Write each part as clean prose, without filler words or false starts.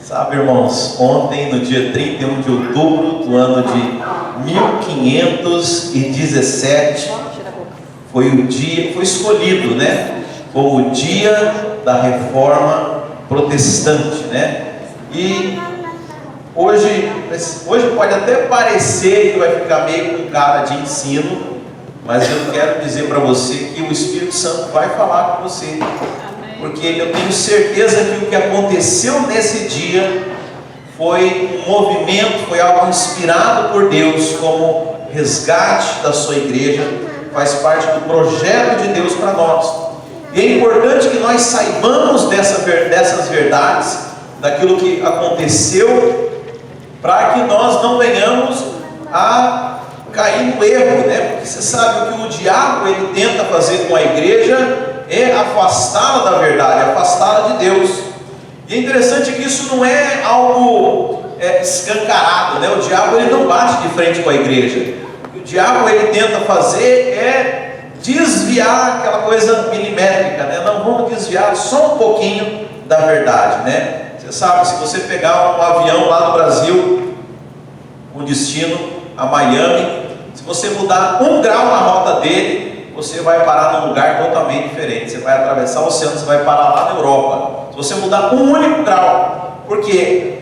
Sabe, irmãos, ontem, no dia 31 de outubro do ano de 1517, foi o dia, foi escolhido, né, como o dia da Reforma Protestante, né? E hoje pode até parecer que vai ficar meio com cara de ensino, mas eu quero dizer para você que o Espírito Santo vai falar com você. Porque eu tenho certeza que o que aconteceu nesse dia foi um movimento, foi algo inspirado por Deus como resgate da sua igreja, faz parte do projeto de Deus para nós. E é importante que nós saibamos dessas verdades, daquilo que aconteceu, para que nós não venhamos a cair no erro, né? Porque você sabe que o diabo ele tenta fazer com a igreja é afastá-la da verdade, afastá-la de Deus. E é interessante que isso não é algo escancarado, né? O diabo ele não bate de frente com a igreja. O diabo ele tenta fazer desviar aquela coisa milimétrica, né? Não, vamos desviar só um pouquinho da verdade, né? Você sabe, se você pegar um avião lá no Brasil com destino a Miami, se você mudar 1 grau na rota dele, você vai parar num lugar totalmente diferente. Você vai atravessar o oceano, você vai parar lá na Europa. Se você mudar 1 único grau, porque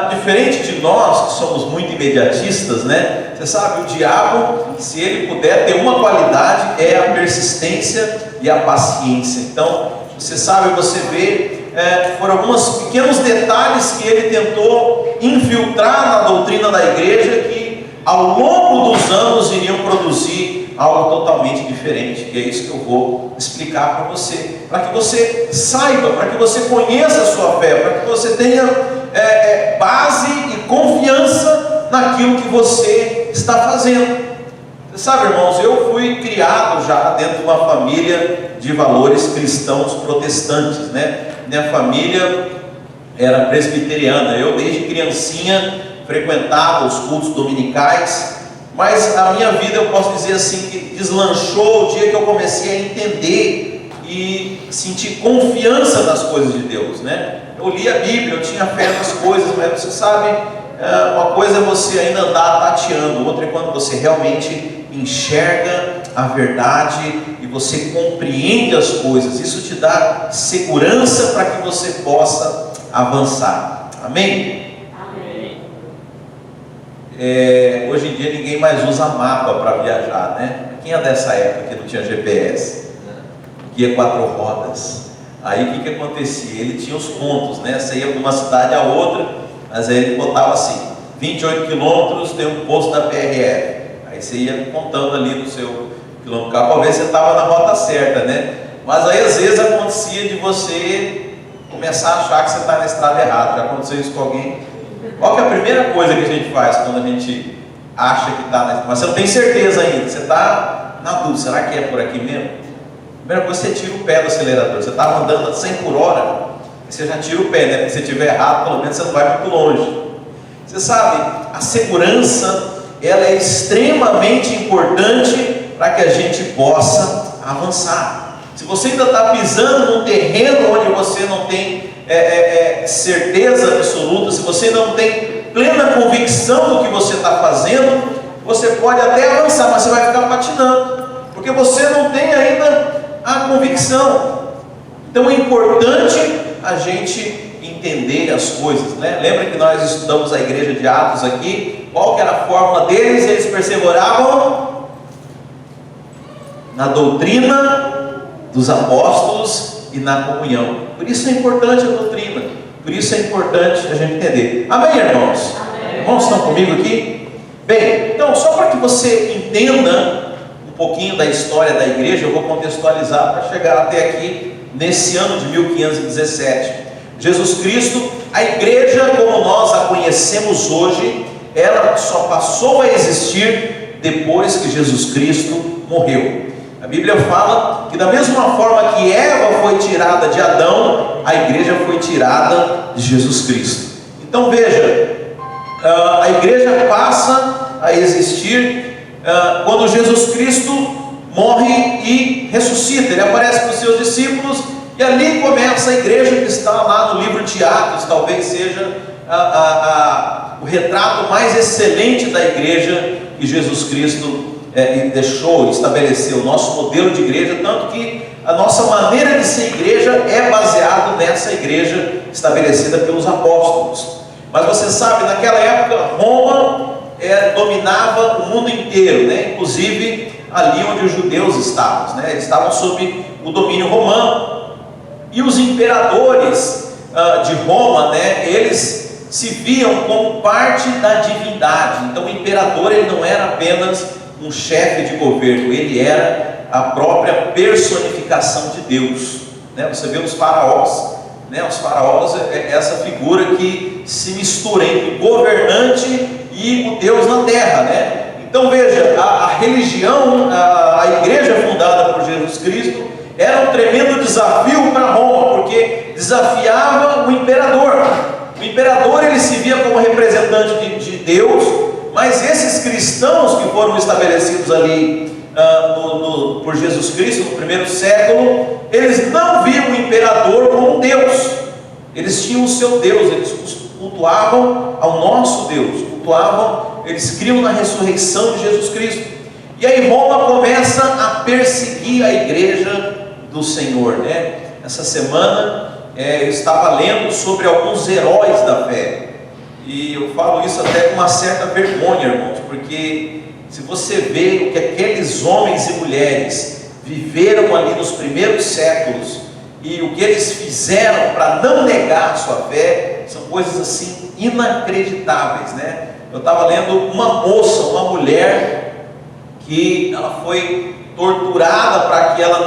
diferente de nós que somos muito imediatistas, né? Você sabe, o diabo, se ele puder ter uma qualidade, é a persistência e a paciência. Então, você sabe, você vê, foram alguns pequenos detalhes que ele tentou infiltrar na doutrina da igreja, que ao longo dos anos iriam produzir algo totalmente diferente. E é isso que eu vou explicar para você, para que você saiba, para que você conheça a sua fé, para que você tenha base e confiança naquilo que você está fazendo. Você sabe, irmãos, eu fui criado já dentro de uma família de valores cristãos protestantes, né? Minha família era presbiteriana. Eu desde criancinha frequentava os cultos dominicais, mas a minha vida, eu posso dizer assim, que deslanchou o dia que eu comecei a entender e sentir confiança nas coisas de Deus, né? Eu li a Bíblia, eu tinha fé nas coisas, mas você sabe, uma coisa é você ainda andar tateando, outra é quando você realmente enxerga a verdade e você compreende as coisas. Isso te dá segurança para que você possa avançar. Amém? Hoje em dia ninguém mais usa mapa para viajar, né? Quem é dessa época que não tinha GPS, guia 4 rodas? Aí o que acontecia? Ele tinha os pontos, né? Você ia de uma cidade a outra, mas aí ele botava assim: 28 quilômetros tem um posto da PRF. Aí você ia contando ali no seu quilômetro para ver se você estava na rota certa, né? Mas aí às vezes acontecia de você começar a achar que você está na estrada errada. Já aconteceu isso com alguém? Qual que é a primeira coisa que a gente faz quando a gente acha que está na... Mas você não tem certeza ainda, você está na dúvida, será que é por aqui mesmo? A primeira coisa, você tira o pé do acelerador. Você estava andando a 100 por hora, você já tira o pé, né? Porque se estiver errado, pelo menos você não vai muito longe. Você sabe, a segurança, ela é extremamente importante para que a gente possa avançar. Se você ainda está pisando num terreno onde você não tem certeza absoluta, se você não tem plena convicção do que você está fazendo, você pode até avançar, mas você vai ficar patinando, porque você não tem ainda a convicção. Então é importante a gente entender as coisas, né? Lembra que nós estudamos a igreja de Atos aqui? Qual que era a fórmula deles? Eles perseveravam na doutrina dos apóstolos e na comunhão. Por isso é importante a doutrina, por isso é importante a gente entender. Amém, irmãos? Amém. Irmãos, estão comigo aqui? Bem, então, só para que você entenda um pouquinho da história da igreja, eu vou contextualizar para chegar até aqui, nesse ano de 1517. Jesus Cristo, a igreja como nós a conhecemos hoje, ela só passou a existir depois que Jesus Cristo morreu. A Bíblia fala que da mesma forma que Eva foi tirada de Adão, a igreja foi tirada de Jesus Cristo. Então veja, a igreja passa a existir quando Jesus Cristo morre e ressuscita. Ele aparece para os seus discípulos E ali começa a igreja que está lá no livro de Atos, talvez seja o retrato mais excelente da igreja que Jesus Cristo deixou, estabeleceu, o nosso modelo de igreja, tanto que a nossa maneira de ser igreja é baseado nessa igreja estabelecida pelos apóstolos. Mas você sabe, naquela época Roma dominava o mundo inteiro, né? Inclusive ali onde os judeus estavam, né? Eles estavam sob o domínio romano. E os imperadores de Roma, né? Eles se viam como parte da divindade. Então o imperador, ele não era apenas um chefe de governo, ele era a própria personificação de Deus, né? Você vê os faraós, né? Os faraós é essa figura que se mistura entre o governante e o Deus na terra, né? Então veja, a religião, a igreja fundada por Jesus Cristo era um tremendo desafio para Roma, porque desafiava o imperador. O imperador, ele se via como representante de Deus, mas esses cristãos que foram estabelecidos ali por Jesus Cristo no primeiro século, eles não viam o imperador como Deus. Eles tinham o seu Deus, eles cultuavam ao nosso Deus, eles criam na ressurreição de Jesus Cristo. E aí Roma começa a perseguir a igreja do Senhor, né? Essa semana eu estava lendo sobre alguns heróis da fé, e eu falo isso até com uma certa vergonha, irmãos, porque se você vê o que aqueles homens e mulheres viveram ali nos primeiros séculos, e o que eles fizeram para não negar a sua fé, são coisas assim inacreditáveis, né? Eu estava lendo uma moça, uma mulher, que ela foi torturada para que ela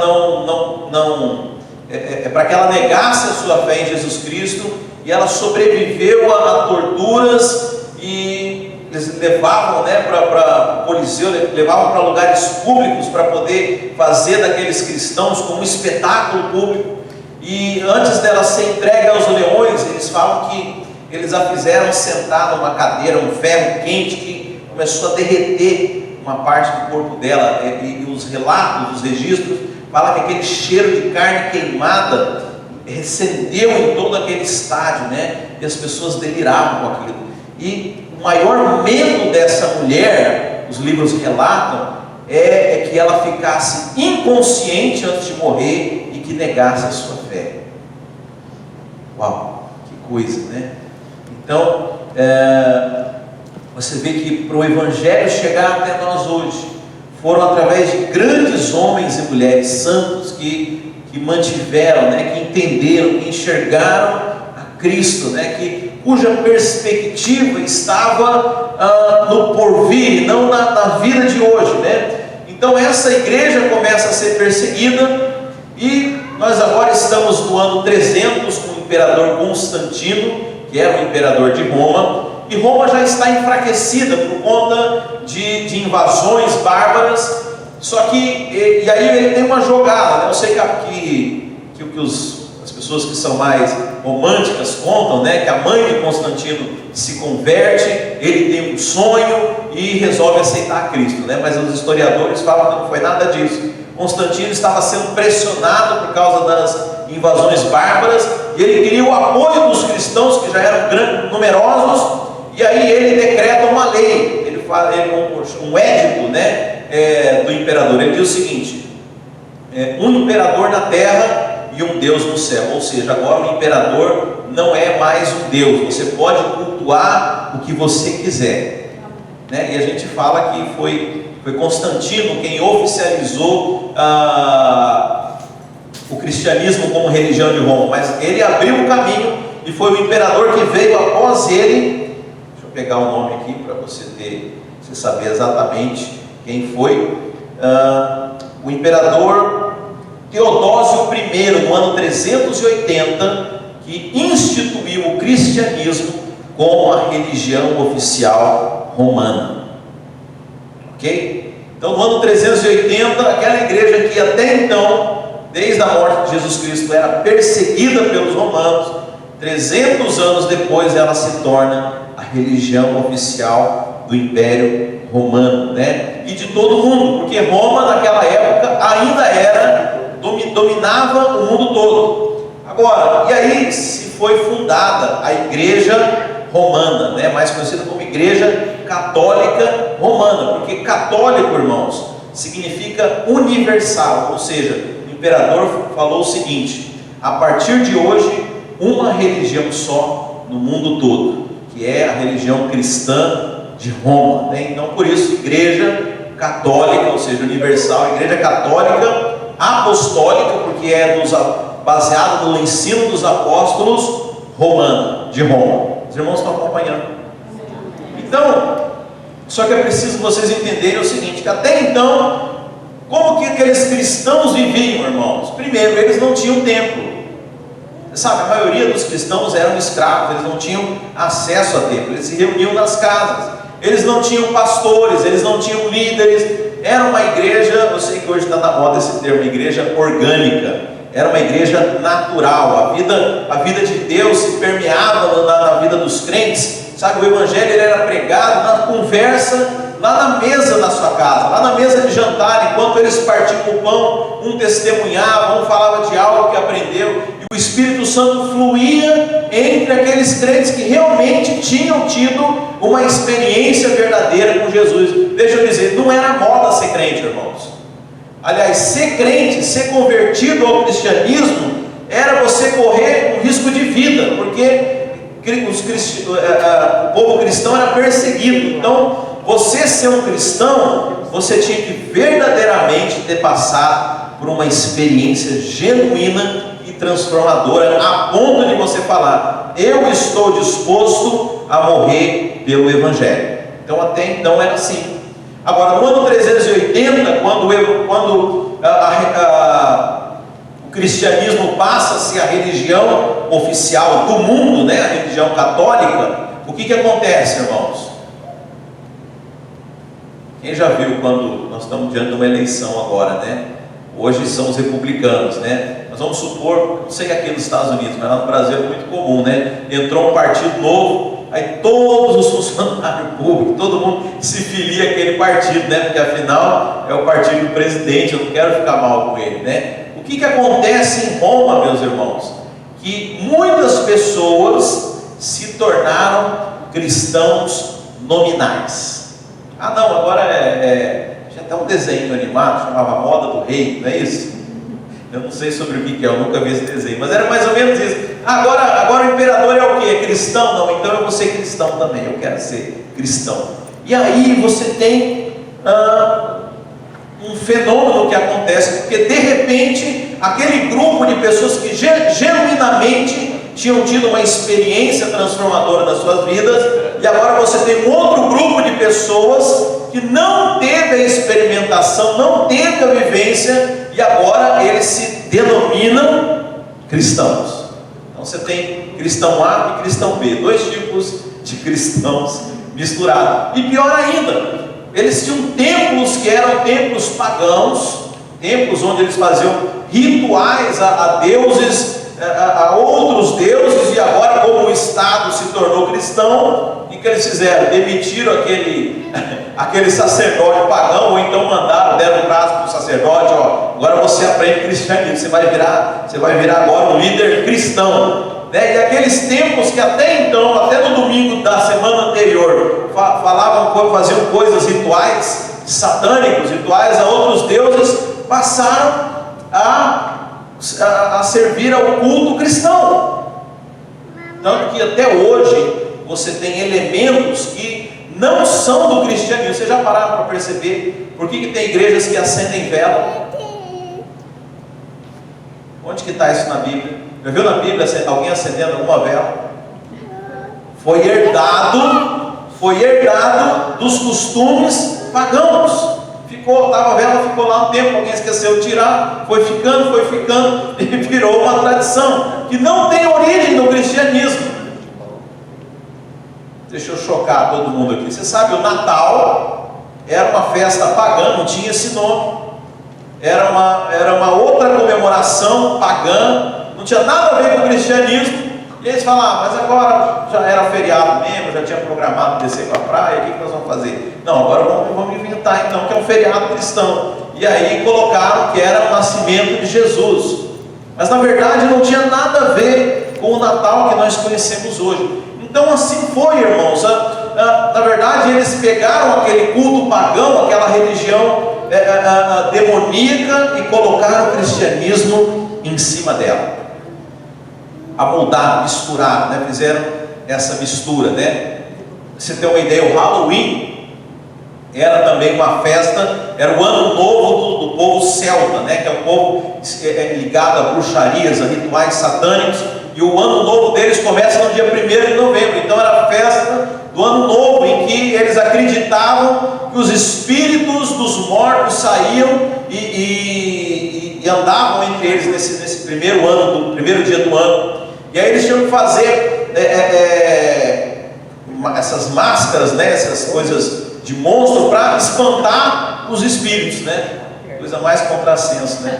para que ela negasse a sua fé em Jesus Cristo, e ela sobreviveu a torturas, e eles levavam, né, para o Coliseu, levavam para lugares públicos para poder fazer daqueles cristãos como um espetáculo público. E antes dela ser entregue aos leões, eles falam que eles a fizeram sentar numa cadeira, um ferro quente que começou a derreter uma parte do corpo dela, e os relatos, os registros, falam que aquele cheiro de carne queimada recendeu em todo aquele estádio, né? E as pessoas deliravam com aquilo. E o maior medo dessa mulher, os livros relatam, é que ela ficasse inconsciente antes de morrer e que negasse a sua fé. Uau, que coisa, né? Então, você vê que para o Evangelho chegar até nós hoje, foram através de grandes homens e mulheres santos que mantiveram, né, que entenderam, que enxergaram a Cristo, né, cuja perspectiva estava no porvir, não na vida de hoje, né? Então essa igreja começa a ser perseguida, e nós agora estamos no ano 300 com o imperador Constantino, que era o imperador de Roma, e Roma já está enfraquecida por conta de invasões bárbaras. Só que, e aí ele tem uma jogada, né? Eu sei que as pessoas que são mais românticas contam, né, que a mãe de Constantino se converte, ele tem um sonho e resolve aceitar Cristo, né? Mas os historiadores falam que não foi nada disso. Constantino estava sendo pressionado por causa das invasões bárbaras, e ele queria o apoio dos cristãos, que já eram numerosos, e aí ele decreta uma lei, ele faz um édito, né, do imperador. Ele diz o seguinte: um imperador na terra e um Deus no céu. Ou seja, agora o imperador não é mais um Deus, você pode cultuar o que você quiser, né? E a gente fala que foi Constantino quem oficializou o cristianismo como religião de Roma, mas ele abriu o caminho, e foi o imperador que veio após ele. Deixa eu pegar o nome aqui para você saber exatamente quem foi. O imperador Teodósio I, no ano 380, que instituiu o cristianismo como a religião oficial romana. Ok? Então, no ano 380, aquela igreja que até então, desde a morte de Jesus Cristo, era perseguida pelos romanos, 300 anos depois ela se torna a religião oficial do Império Romano, né? E de todo mundo, porque Roma naquela época ainda era dominava o mundo todo. Agora, e aí se foi fundada a Igreja Romana, né? Mais conhecida como Igreja Católica Romana, porque católico, irmãos, significa universal, ou seja, o imperador falou o seguinte: a partir de hoje, uma religião só no mundo todo, que é a religião cristã de Roma, né? Então, por isso, Igreja Católica, ou seja, universal, Igreja Católica Apostólica, porque é baseado no ensino dos apóstolos romana, de Roma. Os irmãos estão acompanhando? Então, só que é preciso vocês entenderem o seguinte, que até então, como que aqueles cristãos viviam, irmãos? Primeiro, eles não tinham templo. Você sabe, a maioria dos cristãos eram escravos, eles não tinham acesso a templo, eles se reuniam nas casas, eles não tinham pastores, eles não tinham líderes. Era uma igreja, eu sei que hoje está na moda esse termo, igreja orgânica. Era uma igreja natural, a vida de Deus se permeava na vida dos crentes. Sabe, o evangelho ele era pregado na conversa, lá na mesa da sua casa, lá na mesa de jantar, enquanto eles partiam o pão, um testemunhava, um falava de algo que aprendeu, e o Espírito Santo fluía entre aqueles crentes que realmente tinham tido uma experiência verdadeira com Jesus. Deixa eu dizer, não era moda ser crente, irmãos. Aliás, ser crente, ser convertido ao cristianismo, era você correr um risco de vida, porque o povo cristão era perseguido. Então, você ser um cristão, você tinha que verdadeiramente ter passado por uma experiência genuína e transformadora, a ponto de você falar: eu estou disposto a morrer pelo Evangelho. Então, até então era assim. Agora, no ano 380, quando o cristianismo passa a ser a religião oficial do mundo, né, a religião católica, o que acontece, irmãos? Quem já viu quando nós estamos diante de uma eleição agora, né? Hoje são os republicanos, né? Nós vamos supor, não sei aqui nos Estados Unidos, mas lá no Brasil é muito comum, né? Entrou um partido novo, aí todos os funcionários públicos, todo mundo se filia àquele partido, né? Porque afinal é o partido do presidente, eu não quero ficar mal com ele, né? O que acontece em Roma, meus irmãos? Que muitas pessoas se tornaram cristãos nominais. Ah não, agora tinha até um desenho animado, chamava Moda do Rei, não é isso? Eu não sei sobre o que é, eu nunca vi esse desenho, mas era mais ou menos isso. Agora o imperador é o que? É cristão? Não, então eu vou ser cristão também, eu quero ser cristão. E aí você tem um fenômeno que acontece, porque de repente aquele grupo de pessoas que genuinamente tinham tido uma experiência transformadora nas suas vidas, e agora você tem um outro grupo de pessoas que não teve a experimentação, não teve a vivência, e agora eles se denominam cristãos. Então você tem cristão A e cristão B, dois tipos de cristãos misturados. E pior ainda, eles tinham templos que eram templos pagãos, templos onde eles faziam rituais a deuses, a outros deuses, e agora, como o Estado se tornou cristão, o que eles fizeram? Demitiram aquele sacerdote pagão, ou então deram um braço para o sacerdote: ó, agora você aprende cristianismo, você vai virar agora um líder cristão, né? E aqueles templos que até então, até no domingo da semana anterior, faziam coisas, rituais satânicos, rituais a outros deuses, passaram a servir ao culto cristão. Tanto que até hoje você tem elementos que não são do cristianismo. Vocês já pararam para perceber por que tem igrejas que acendem vela? Onde que está isso na Bíblia? Já viu na Bíblia alguém acendendo alguma vela? Foi herdado dos costumes pagãos. A vela ficou lá um tempo, alguém esqueceu de tirar, foi ficando e virou uma tradição que não tem origem no cristianismo. Deixa eu chocar todo mundo aqui. Você sabe, o Natal era uma festa pagã, não tinha esse nome. Era uma outra comemoração pagã, não tinha nada a ver com o cristianismo. E eles falavam: mas agora já era feriado mesmo, já tinha programado descer para a praia, o que nós vamos fazer? Não, agora vamos inventar então que é um feriado cristão. e aí colocaram que era o nascimento de Jesus. Mas na verdade não tinha nada a ver com o Natal que nós conhecemos hoje. Então assim foi, irmãos. Na verdade eles pegaram aquele culto pagão, aquela religião demoníaca, e colocaram o cristianismo em cima dela. Amoldaram, misturaram, né? Fizeram essa mistura, né? Você tem uma ideia, o Halloween era também uma festa, era o ano novo do povo celta, né? Que é um povo ligado a bruxarias, a rituais satânicos, e o ano novo deles começa no dia 1º de novembro. Então era a festa do ano novo, em que eles acreditavam que os espíritos dos mortos saíam e andavam entre eles nesse primeiro ano, do primeiro dia do ano. E aí eles tinham que fazer essas máscaras, né, essas coisas de monstro, para espantar os espíritos, né? Coisa mais contrassenso, né?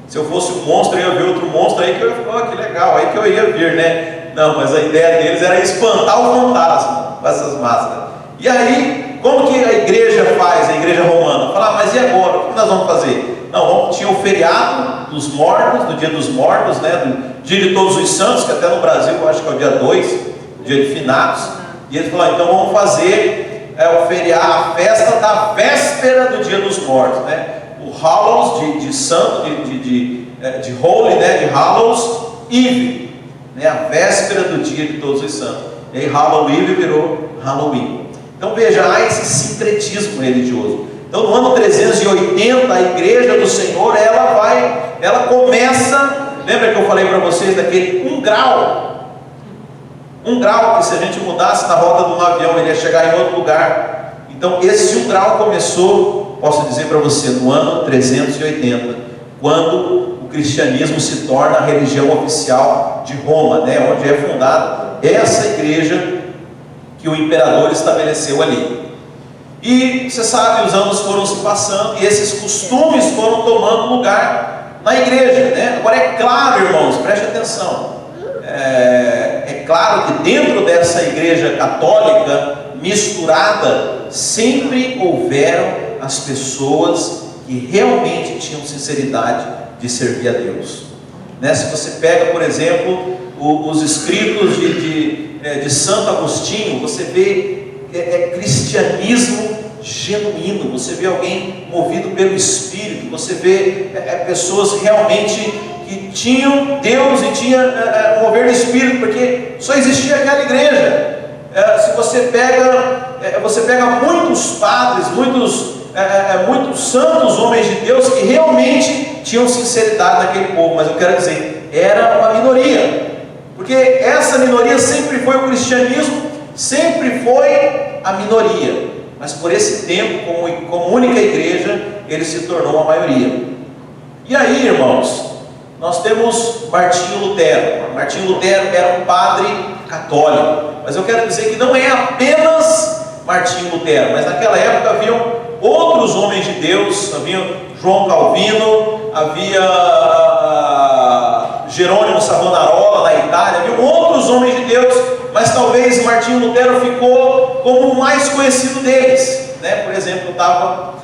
Se eu fosse um monstro, eu ia ver outro monstro aí que eu ia falar, que legal, aí que eu ia vir, né? Não, mas a ideia deles era espantar o fantasma com essas máscaras. E aí, como que a igreja faz, a igreja romana? Fala, mas e agora? O que nós vamos fazer? Não, tinha o feriado dos mortos, do dia dos mortos, né? Do dia de todos os santos, que até no Brasil eu acho que é o dia 2, o dia de finados. E eles falaram, então vamos fazer o feriado, a festa da véspera do dia dos mortos, né? O Hallows de santo, de Holy, né? De Hallows Eve, né? A véspera do dia de todos os santos. E aí Halloween virou Halloween. Então veja, há esse sincretismo religioso. Então no ano 380 a igreja do Senhor, ela começa, lembra que eu falei para vocês daquele 1 grau? 1 grau, que se a gente mudasse na rota de um avião, ele ia chegar em outro lugar. Então esse 1 grau começou, posso dizer para você, no ano 380, quando o cristianismo se torna a religião oficial de Roma, né? Onde é fundada essa igreja que o imperador estabeleceu ali. E você sabe, os anos foram se passando e esses costumes foram tomando lugar na igreja, né? Agora é claro, irmãos, preste atenção, é claro que dentro dessa igreja católica misturada, sempre houveram as pessoas que realmente tinham sinceridade de servir a Deus, né? Se você pega, por exemplo, os escritos de Santo Agostinho, você vê cristianismo genuíno, você vê alguém movido pelo Espírito, você vê pessoas realmente que tinham Deus e tinham mover do Espírito, porque só existia aquela igreja. Se você pega muitos padres, muitos santos homens de Deus que realmente tinham sinceridade naquele povo, mas eu quero dizer, era uma minoria. Porque essa minoria sempre foi o cristianismo, sempre foi a minoria. Mas por esse tempo, como única igreja, ele se tornou a maioria. E aí, irmãos, nós temos Martinho Lutero. Martinho Lutero era um padre católico. Mas eu quero dizer que não é apenas Martinho Lutero, mas naquela época haviam outros homens de Deus. Havia João Calvino, havia Jerônimo Savonarola na Itália, havia outros homens de Deus, mas talvez Martinho Lutero ficou como o mais conhecido deles, né? Por exemplo, eu estava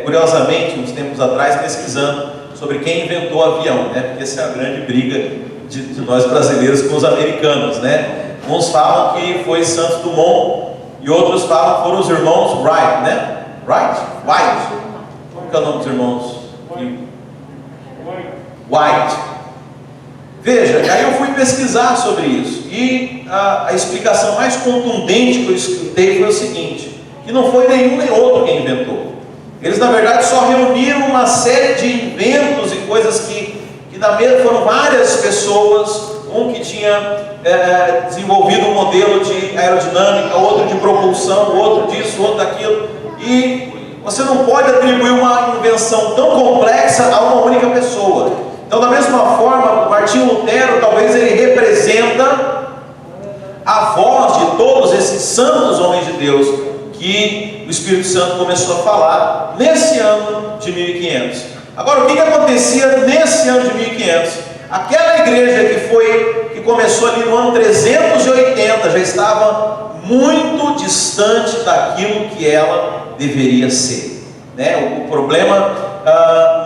curiosamente uns tempos atrás pesquisando sobre quem inventou o avião, né? Porque essa é a grande briga de nós brasileiros com os americanos, né? Uns falam que foi Santos Dumont e outros falam que foram os irmãos Wright, né? White. Como que é o nome dos irmãos? White. Veja, aí eu fui pesquisar sobre isso e a explicação mais contundente que eu escutei foi o seguinte: que não foi nenhum nem outro quem inventou. Eles na verdade só reuniram uma série de inventos e coisas que na mesa foram várias pessoas, um que tinha desenvolvido um modelo de aerodinâmica, outro de propulsão, outro disso, outro daquilo, e você não pode atribuir uma invenção tão complexa a uma única pessoa. Então, da mesma forma, Martinho Lutero, talvez ele representa a voz de todos esses santos homens de Deus que o Espírito Santo começou a falar nesse ano de 1500. Agora, o que acontecia nesse ano de 1500? Aquela igreja que começou ali no ano 380 já estava muito distante daquilo que ela deveria ser. né? O problema,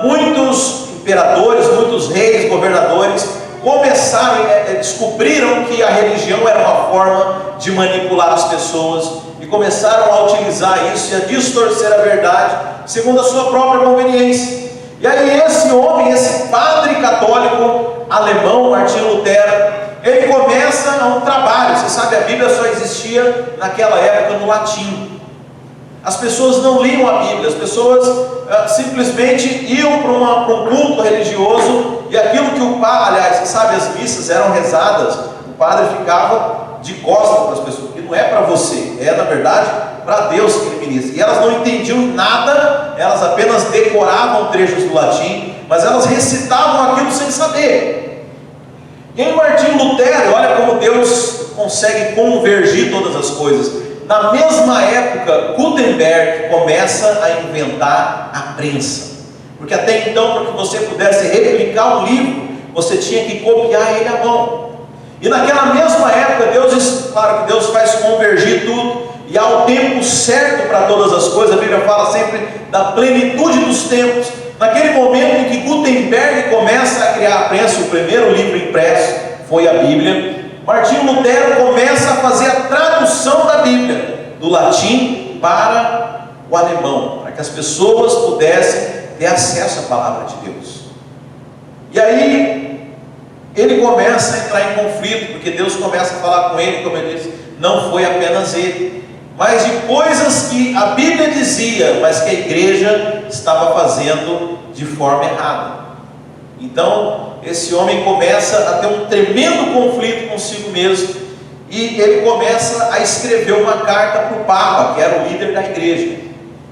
muitos imperadores, muitos reis, governadores começaram, descobriram que a religião era uma forma de manipular as pessoas e começaram a utilizar isso e a distorcer a verdade segundo a sua própria conveniência. E aí esse homem, esse padre católico alemão, Martinho Lutero, ele começa um trabalho. Você sabe, a Bíblia só existia naquela época no latim. As pessoas não liam a Bíblia, as pessoas simplesmente iam para um culto religioso, e aquilo que o padre, aliás, você sabe, as missas eram rezadas, o padre ficava de costas para as pessoas, porque não é para você, é na verdade para Deus que ele ministra. E elas não entendiam nada, elas apenas decoravam trechos do latim, mas elas recitavam aquilo sem saber. E aí Martinho Lutero, olha como Deus consegue convergir todas as coisas. Na mesma época, Gutenberg começa a inventar a prensa, porque até então, para que você pudesse replicar um livro, você tinha que copiar ele à mão. E naquela mesma época, claro que Deus faz convergir tudo, e há o tempo certo para todas as coisas. A Bíblia fala sempre da plenitude dos tempos. Naquele momento em que Gutenberg começa a criar a prensa, o primeiro livro impresso foi a Bíblia, Martinho Lutero começa a fazer a tradução da Bíblia, do latim para o alemão, para que as pessoas pudessem ter acesso à palavra de Deus. E aí, ele começa a entrar em conflito, porque Deus começa a falar com ele, como eu disse, não foi apenas ele, mas de coisas que a Bíblia dizia, mas que a igreja estava fazendo de forma errada. Então, esse homem começa a ter um tremendo conflito consigo mesmo, e ele começa a escrever uma carta para o Papa, que era o líder da igreja.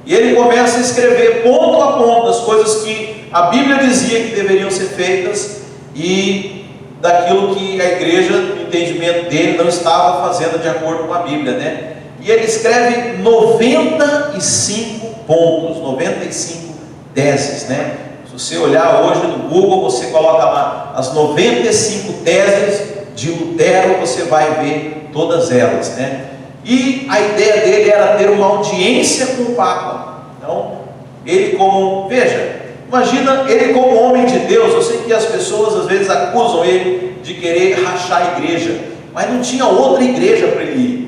E ele começa a escrever ponto a ponto as coisas que a Bíblia dizia que deveriam ser feitas e daquilo que a igreja, no entendimento dele, não estava fazendo de acordo com a Bíblia, né? E ele escreve 95 pontos, 95 teses, né? Se você olhar hoje no Google, você coloca lá as 95 teses de Lutero, você vai ver todas elas, né? E a ideia dele era ter uma audiência com o Papa. Então, imagina ele como homem de Deus. Eu sei que as pessoas às vezes acusam ele de querer rachar a igreja, mas não tinha outra igreja para ele ir.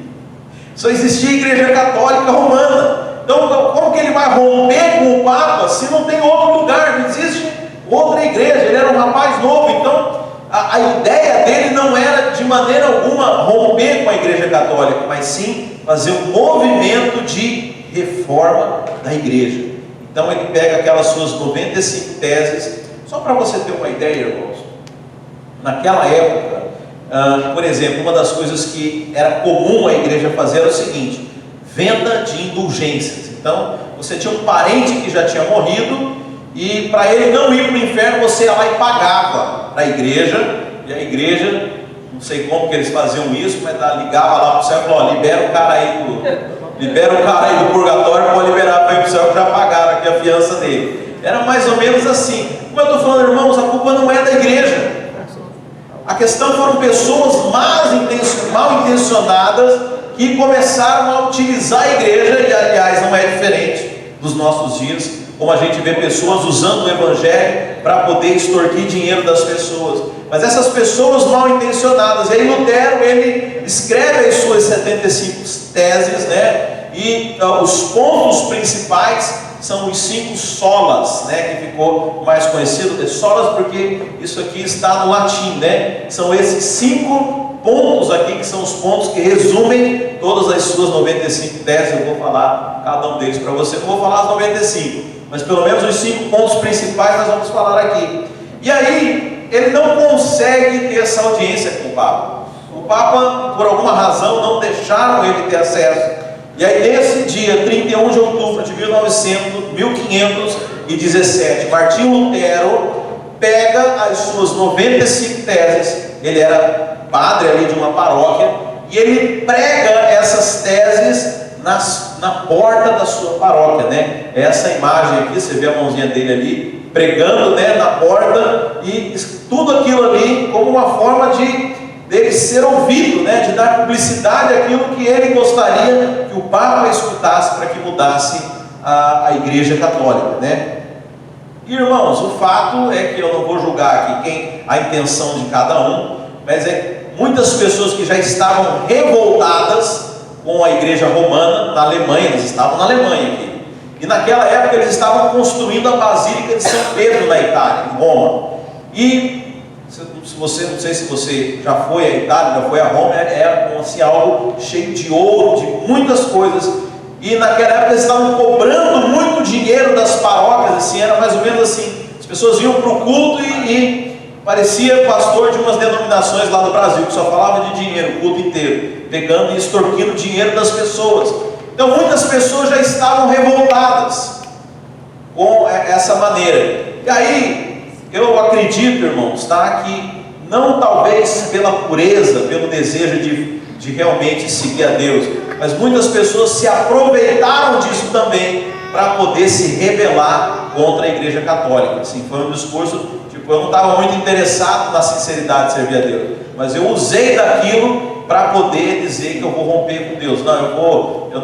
Só existia a igreja católica romana. Então, como que ele vai romper com o Papa se não tem outro lugar? Não existe outra igreja. Ele era um rapaz novo, então a ideia dele não era de maneira alguma romper com a igreja católica, mas sim fazer um movimento de reforma da igreja. Então ele pega aquelas suas 95 teses, só para você ter uma ideia, irmãos. Naquela época, por exemplo, uma das coisas que era comum a igreja fazer era o seguinte: venda de indulgências. Então, você tinha um parente que já tinha morrido, e para ele não ir para o inferno, você ia lá e pagava para a igreja, e a igreja, não sei como que eles faziam isso, mas ligava lá para o céu e falou: libera o cara aí do purgatório, pode liberar para ir para o céu, que já pagaram aqui a fiança dele. Era mais ou menos assim. Como eu estou falando, irmãos, a culpa não é da igreja. A questão foram pessoas mal intencionadas que começaram a utilizar a igreja, e aliás não é diferente dos nossos dias, como a gente vê pessoas usando o evangelho para poder extorquir dinheiro das pessoas. Mas essas pessoas mal intencionadas, e aí Lutero, ele escreve as suas 75 teses, né? E os pontos principais são os 5 solas, né? Que ficou mais conhecido, solas porque isso aqui está no latim, né? São esses 5 pontos aqui, que são os pontos que resumem todas as suas 95 teses. Eu vou falar cada um deles para você, não vou falar as 95, mas pelo menos os 5 pontos principais nós vamos falar aqui. E aí, ele não consegue ter essa audiência com o Papa. O Papa, por alguma razão, não deixaram ele ter acesso. E aí, nesse dia, 31 de outubro de 1517, Martinho Lutero pega as suas 95 teses. Ele era padre ali de uma paróquia, e ele prega essas teses na porta da sua paróquia, né? Essa imagem aqui, você vê a mãozinha dele ali, pregando, né, na porta, e tudo aquilo ali como uma forma dele ser ouvido, né, de dar publicidade àquilo que ele gostaria que o Papa escutasse, para que mudasse a Igreja Católica, né? Irmãos, o fato é que eu não vou julgar aqui a intenção de cada um, mas muitas pessoas que já estavam revoltadas com a Igreja Romana na Alemanha, eles estavam na Alemanha aqui, e naquela época eles estavam construindo a Basílica de São Pedro na Itália, em Roma. E se você, não sei se você já foi à Itália, já foi a Roma, assim, algo cheio de ouro, de muitas coisas. E naquela época eles estavam cobrando muito dinheiro das paróquias, assim, era mais ou menos assim, as pessoas iam para o culto e parecia pastor de umas denominações lá do Brasil, que só falava de dinheiro o culto inteiro, pegando e extorquindo dinheiro das pessoas. Então muitas pessoas já estavam revoltadas com essa maneira. E aí, eu acredito, irmãos, tá, que não talvez pela pureza, pelo desejo de realmente seguir a Deus, mas muitas pessoas se aproveitaram disso também para poder se rebelar contra a Igreja Católica. Assim, foi um discurso, tipo, eu não estava muito interessado na sinceridade de servir a Deus, mas eu usei daquilo para poder dizer que eu vou romper com Deus. Não, eu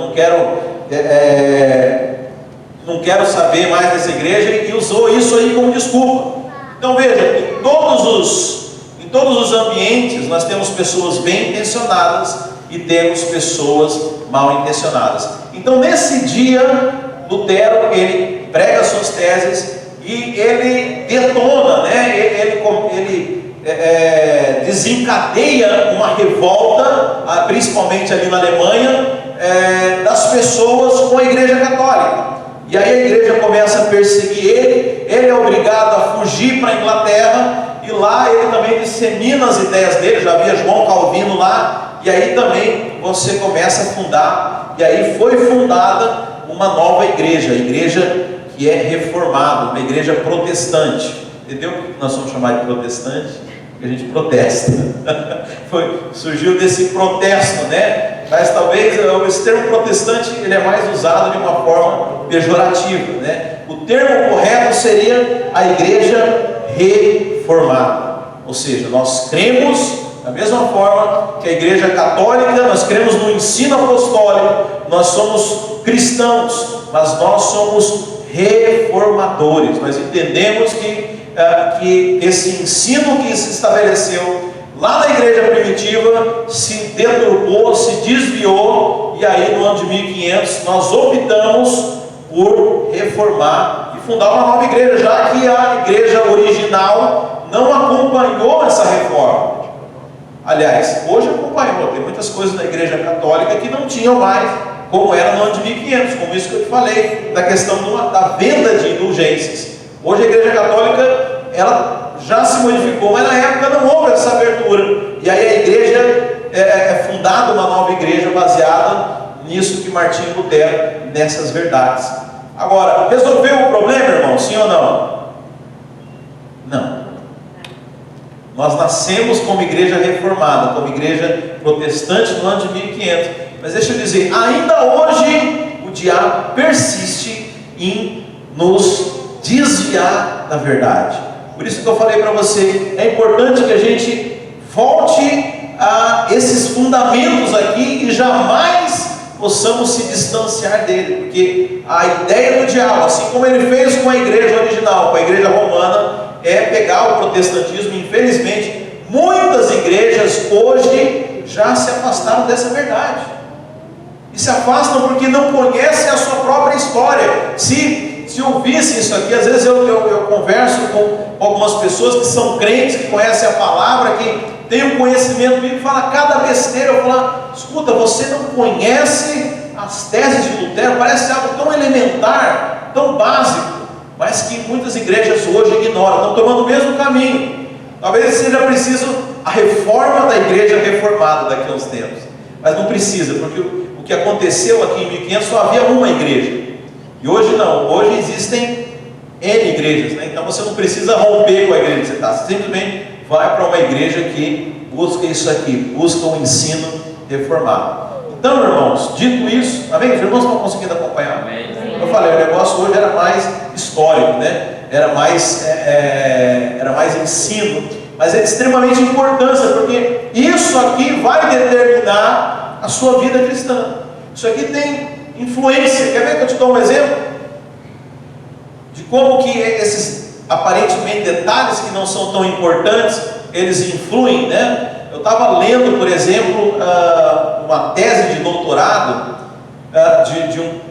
não quero saber mais dessa igreja, e usou isso aí como desculpa. Então veja, em todos os ambientes nós temos pessoas bem intencionadas e temos pessoas mal intencionadas. Então nesse dia, Lutero, ele prega suas teses e ele detona, né? ele desencadeia uma revolta, principalmente ali na Alemanha, das pessoas com a Igreja Católica. E aí a igreja começa a perseguir ele é obrigado a fugir para a Inglaterra, e lá ele também dissemina as ideias dele. Já havia João Calvino lá, e aí também você começa a fundar, e aí foi fundada uma nova igreja, a igreja que é reformada, uma igreja protestante. Entendeu por que nós somos chamados de protestante? Porque a gente protesta. Surgiu desse protesto, né? Mas talvez esse termo protestante ele é mais usado de uma forma pejorativa, né? O termo correto seria a igreja reformada. Ou seja, nós cremos da mesma forma que a Igreja Católica, nós cremos no ensino apostólico, nós somos cristãos, mas nós somos reformadores. Nós entendemos que esse ensino que se estabeleceu lá na igreja primitiva se deturpou, se desviou, e aí no ano de 1500 nós optamos por reformar e fundar uma nova igreja, já que a igreja original não acompanhou essa reforma. Aliás, hoje acompanhou, tem muitas coisas na igreja católica que não tinham mais, como era no ano de 1500, como isso que eu te falei, da questão da venda de indulgências. Hoje a igreja católica, ela já se modificou, mas na época não houve essa abertura, e aí a igreja é fundada uma nova igreja baseada nisso que Martinho Lutero, nessas verdades. Agora, resolveu o problema, irmão? Sim ou não? Não. Nós nascemos como igreja reformada, como igreja protestante no ano de 1500, mas deixa eu dizer, ainda hoje o diabo persiste em nos desviar da verdade. Por isso que eu falei para você, é importante que a gente volte a esses fundamentos aqui e jamais possamos se distanciar dele, porque a ideia do diabo, assim como ele fez com a igreja original, com a igreja romana, é pegar o protestantismo. Infelizmente, muitas igrejas hoje já se afastaram dessa verdade, e se afastam porque não conhecem a sua própria história. Se ouvisse isso aqui, às vezes eu converso com algumas pessoas que são crentes, que conhecem a palavra, que têm um conhecimento bíblico, fala cada besteira. Eu falo, escuta, você não conhece as teses de Lutero, parece algo tão elementar, tão básico, mas que muitas igrejas hoje ignoram, estão tomando o mesmo caminho. Talvez seja preciso a reforma da igreja reformada daqui a uns tempos, mas não precisa, porque o que aconteceu aqui em 1500 só havia uma igreja, e hoje não, hoje existem N igrejas, né? Então você não precisa romper com a igreja que você está, você simplesmente vai para uma igreja que busca isso aqui, busca um ensino reformado. Então, irmãos, dito isso, amém? Os irmãos estão conseguindo acompanhar? Amém. Eu falei, o negócio hoje era mais histórico, né? Era mais ensino, mas é de extremamente importância, porque isso aqui vai determinar a sua vida cristã. Isso aqui tem influência. Quer ver que eu te dou um exemplo? de como que esses aparentemente detalhes que não são tão importantes, eles influem, né? Eu estava lendo, por exemplo, uma tese de doutorado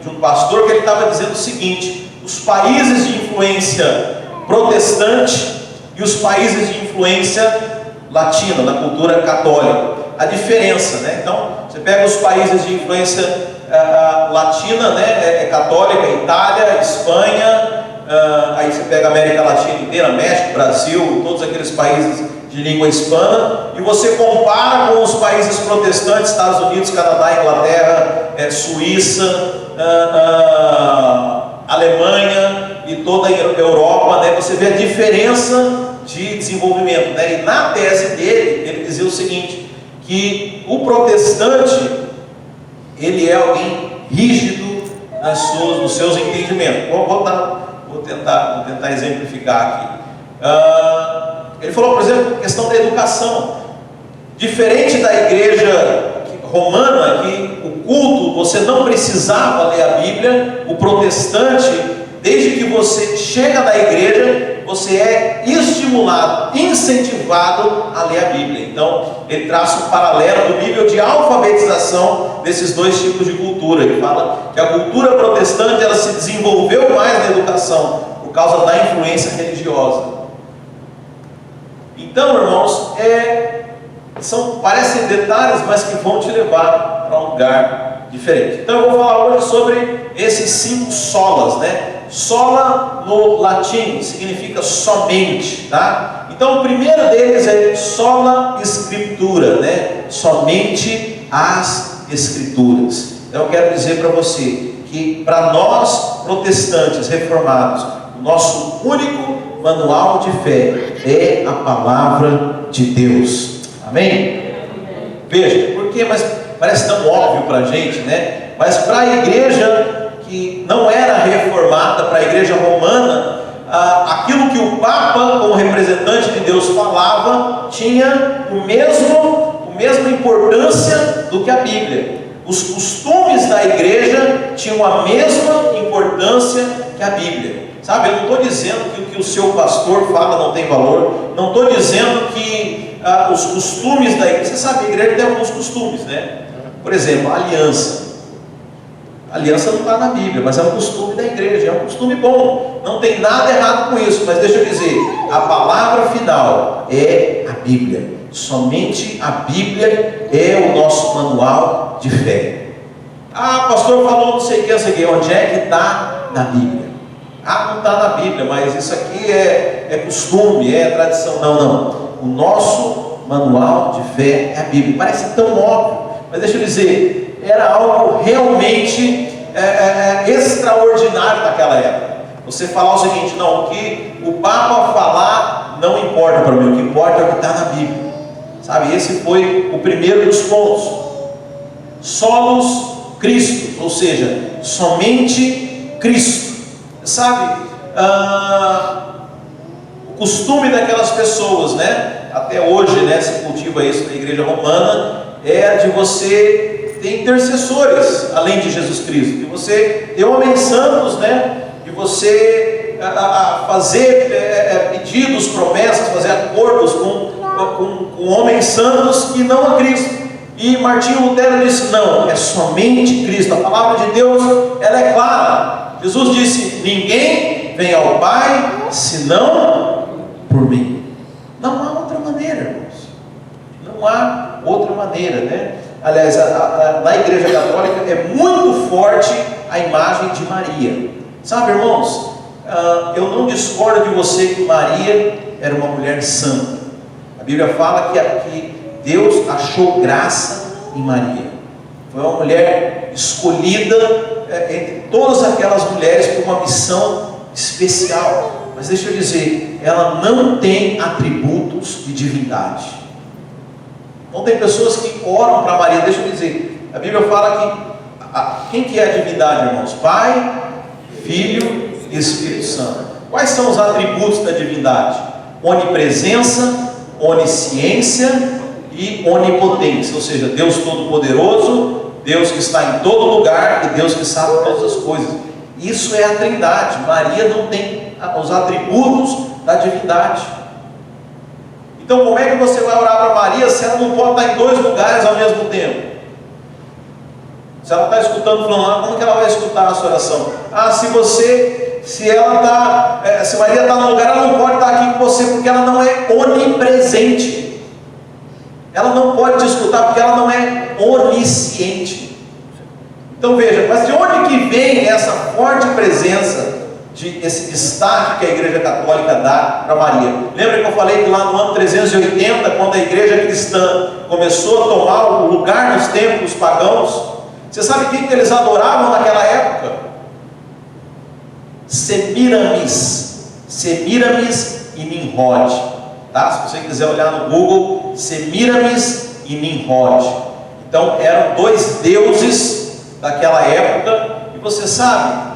de um pastor, que ele estava dizendo o seguinte: os países de influência protestante e os países de influência latina, da cultura católica, a diferença, né? Então, você pega os países de influência latina, né, católica, Itália, Espanha, aí você pega a América Latina inteira, México, Brasil, todos aqueles países de língua hispana, e você compara com os países protestantes, Estados Unidos, Canadá, Inglaterra, Suíça, Alemanha e toda a Europa, né? Você vê a diferença de desenvolvimento, né? E na tese dele, ele dizia o seguinte, que o protestante, ele é alguém rígido nos seus entendimentos. Vou tentar exemplificar aqui. Ele falou, por exemplo, questão da educação. Diferente da igreja romana, que o culto, você não precisava ler a Bíblia, o protestante, desde que você chega na igreja, você é estimulado, incentivado a ler a Bíblia. Então, ele traça um paralelo do nível de alfabetização desses dois tipos de cultura. Ele fala que a cultura protestante, ela se desenvolveu mais na educação, por causa da influência religiosa. Então, irmãos, parecem detalhes, mas que vão te levar para um lugar diferente. Então, eu vou falar hoje sobre esses 5 solas, né? Sola no latim significa somente, tá? Então, o primeiro deles é sola scriptura, né? Somente as escrituras. Então, eu quero dizer para você que para nós protestantes reformados, o nosso único manual de fé é a palavra de Deus. Amém? Veja, porque mas parece tão óbvio para a gente, né? Mas para a igreja que não era reformada, para a igreja romana, aquilo que o Papa, como representante de Deus, falava, tinha a mesma importância do que a Bíblia. Os costumes da igreja tinham a mesma importância que a Bíblia. Sabe, eu não estou dizendo que o que o seu pastor fala não tem valor, não estou dizendo que os costumes da igreja, você sabe, a igreja tem alguns costumes, né? Por exemplo, a aliança. A aliança não está na Bíblia, mas é um costume da igreja, é um costume bom, não tem nada errado com isso, mas deixa eu dizer, a palavra final é a Bíblia, somente a Bíblia é o nosso manual de fé. Pastor falou não sei o que, onde é que está na Bíblia? Não está na Bíblia, mas isso aqui é costume, é tradição. Não, o nosso manual de fé é a Bíblia. Parece tão óbvio, mas deixa eu dizer, era algo realmente extraordinário naquela época. Você falar o seguinte, não, o que o Papa falar não importa para mim, o que importa é o que está na Bíblia. Sabe, esse foi o primeiro dos pontos. Solos Cristo, ou seja, somente Cristo. Sabe, o costume daquelas pessoas, né? Até hoje, né, se cultiva isso na igreja romana, é de você ter intercessores além de Jesus Cristo, de você ter homens santos, né? De você fazer pedidos, promessas, fazer acordos com homens santos que não a Cristo. E Martinho Lutero disse, não, é somente Cristo. A palavra de Deus, ela é clara. Jesus disse, ninguém vem ao Pai, senão por mim. Não há outra maneira, irmãos. Não há outra maneira, né? Aliás, na igreja católica é muito forte a imagem de Maria. Sabe, irmãos, eu não discordo de você que Maria era uma mulher santa. A Bíblia fala que Deus achou graça em Maria. Foi uma mulher escolhida entre todas aquelas mulheres por uma missão especial. Mas deixa eu dizer, ela não tem atributos de divindade. Então tem pessoas que oram para Maria. Deixa eu dizer, a Bíblia fala que quem que é a divindade, irmãos? Pai, Filho e Espírito Santo. Quais são os atributos da divindade? Onipresença, onisciência e onipotência, ou seja, Deus Todo-Poderoso, Deus que está em todo lugar e Deus que sabe todas as coisas. Isso é a Trindade. Maria não tem os atributos da divindade. Então, como é que você vai orar para Maria se ela não pode estar em dois lugares ao mesmo tempo? Se ela está escutando falando lá, como que ela vai escutar a sua oração? Se Maria está no lugar, ela não pode estar aqui com você, porque ela não é onipresente. Ela não pode te escutar, porque ela não é onisciente. Então veja, mas de onde que vem essa forte presença, esse destaque que a Igreja Católica dá para Maria? Lembra que eu falei que lá no ano 380, quando a Igreja Cristã começou a tomar o lugar nos templos pagãos, você sabe quem que eles adoravam naquela época? Semiramis e Nimrod. Tá? Se você quiser olhar no Google, Semiramis e Nimrod. Então eram dois deuses daquela época. E você sabe,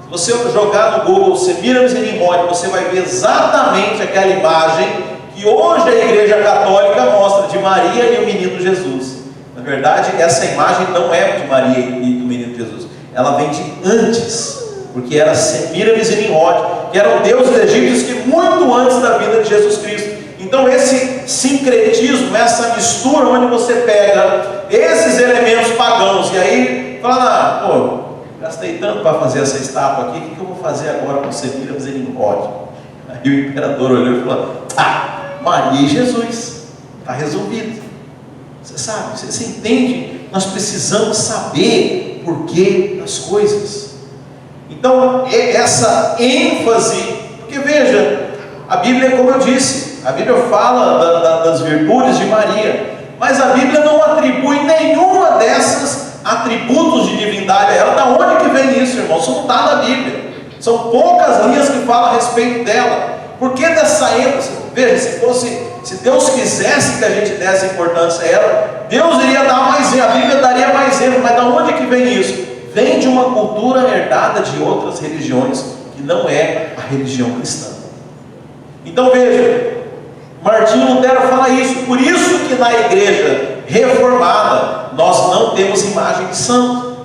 se você jogar no Google Semiramis e Nimrod, você vai ver exatamente aquela imagem que hoje a Igreja Católica mostra de Maria e o menino Jesus. Na verdade, essa imagem não é de Maria e do menino Jesus. Ela vem de antes, porque era Semiramis e Nimrod, que eram deuses egípcios que muito antes da vida de Jesus Cristo. Então esse sincretismo, essa mistura onde você pega esses elementos pagãos e aí fala, gastei tanto para fazer essa estátua aqui, o que eu vou fazer agora com Semiramis e Nimrod? Aí o imperador olhou e falou, Maria e Jesus, está resolvido. Você sabe, você entende? Nós precisamos saber o porquê das coisas. Então, essa ênfase, porque veja, a Bíblia, como eu disse, a Bíblia fala das virtudes de Maria, mas a Bíblia não atribui nenhuma dessas atributos de divindade a ela. Da onde que vem isso, irmão? Isso não está na Bíblia. São poucas linhas que falam a respeito dela. Por que dessa ênfase? Veja, se Deus quisesse que a gente desse importância a ela, Deus iria dar mais ênfase, a Bíblia daria mais ênfase. Mas da onde que vem isso? Vem de uma cultura herdada de outras religiões, que não é a religião cristã. Então veja, Martinho Lutero fala isso. Por isso que na igreja reformada nós não temos imagem de santo.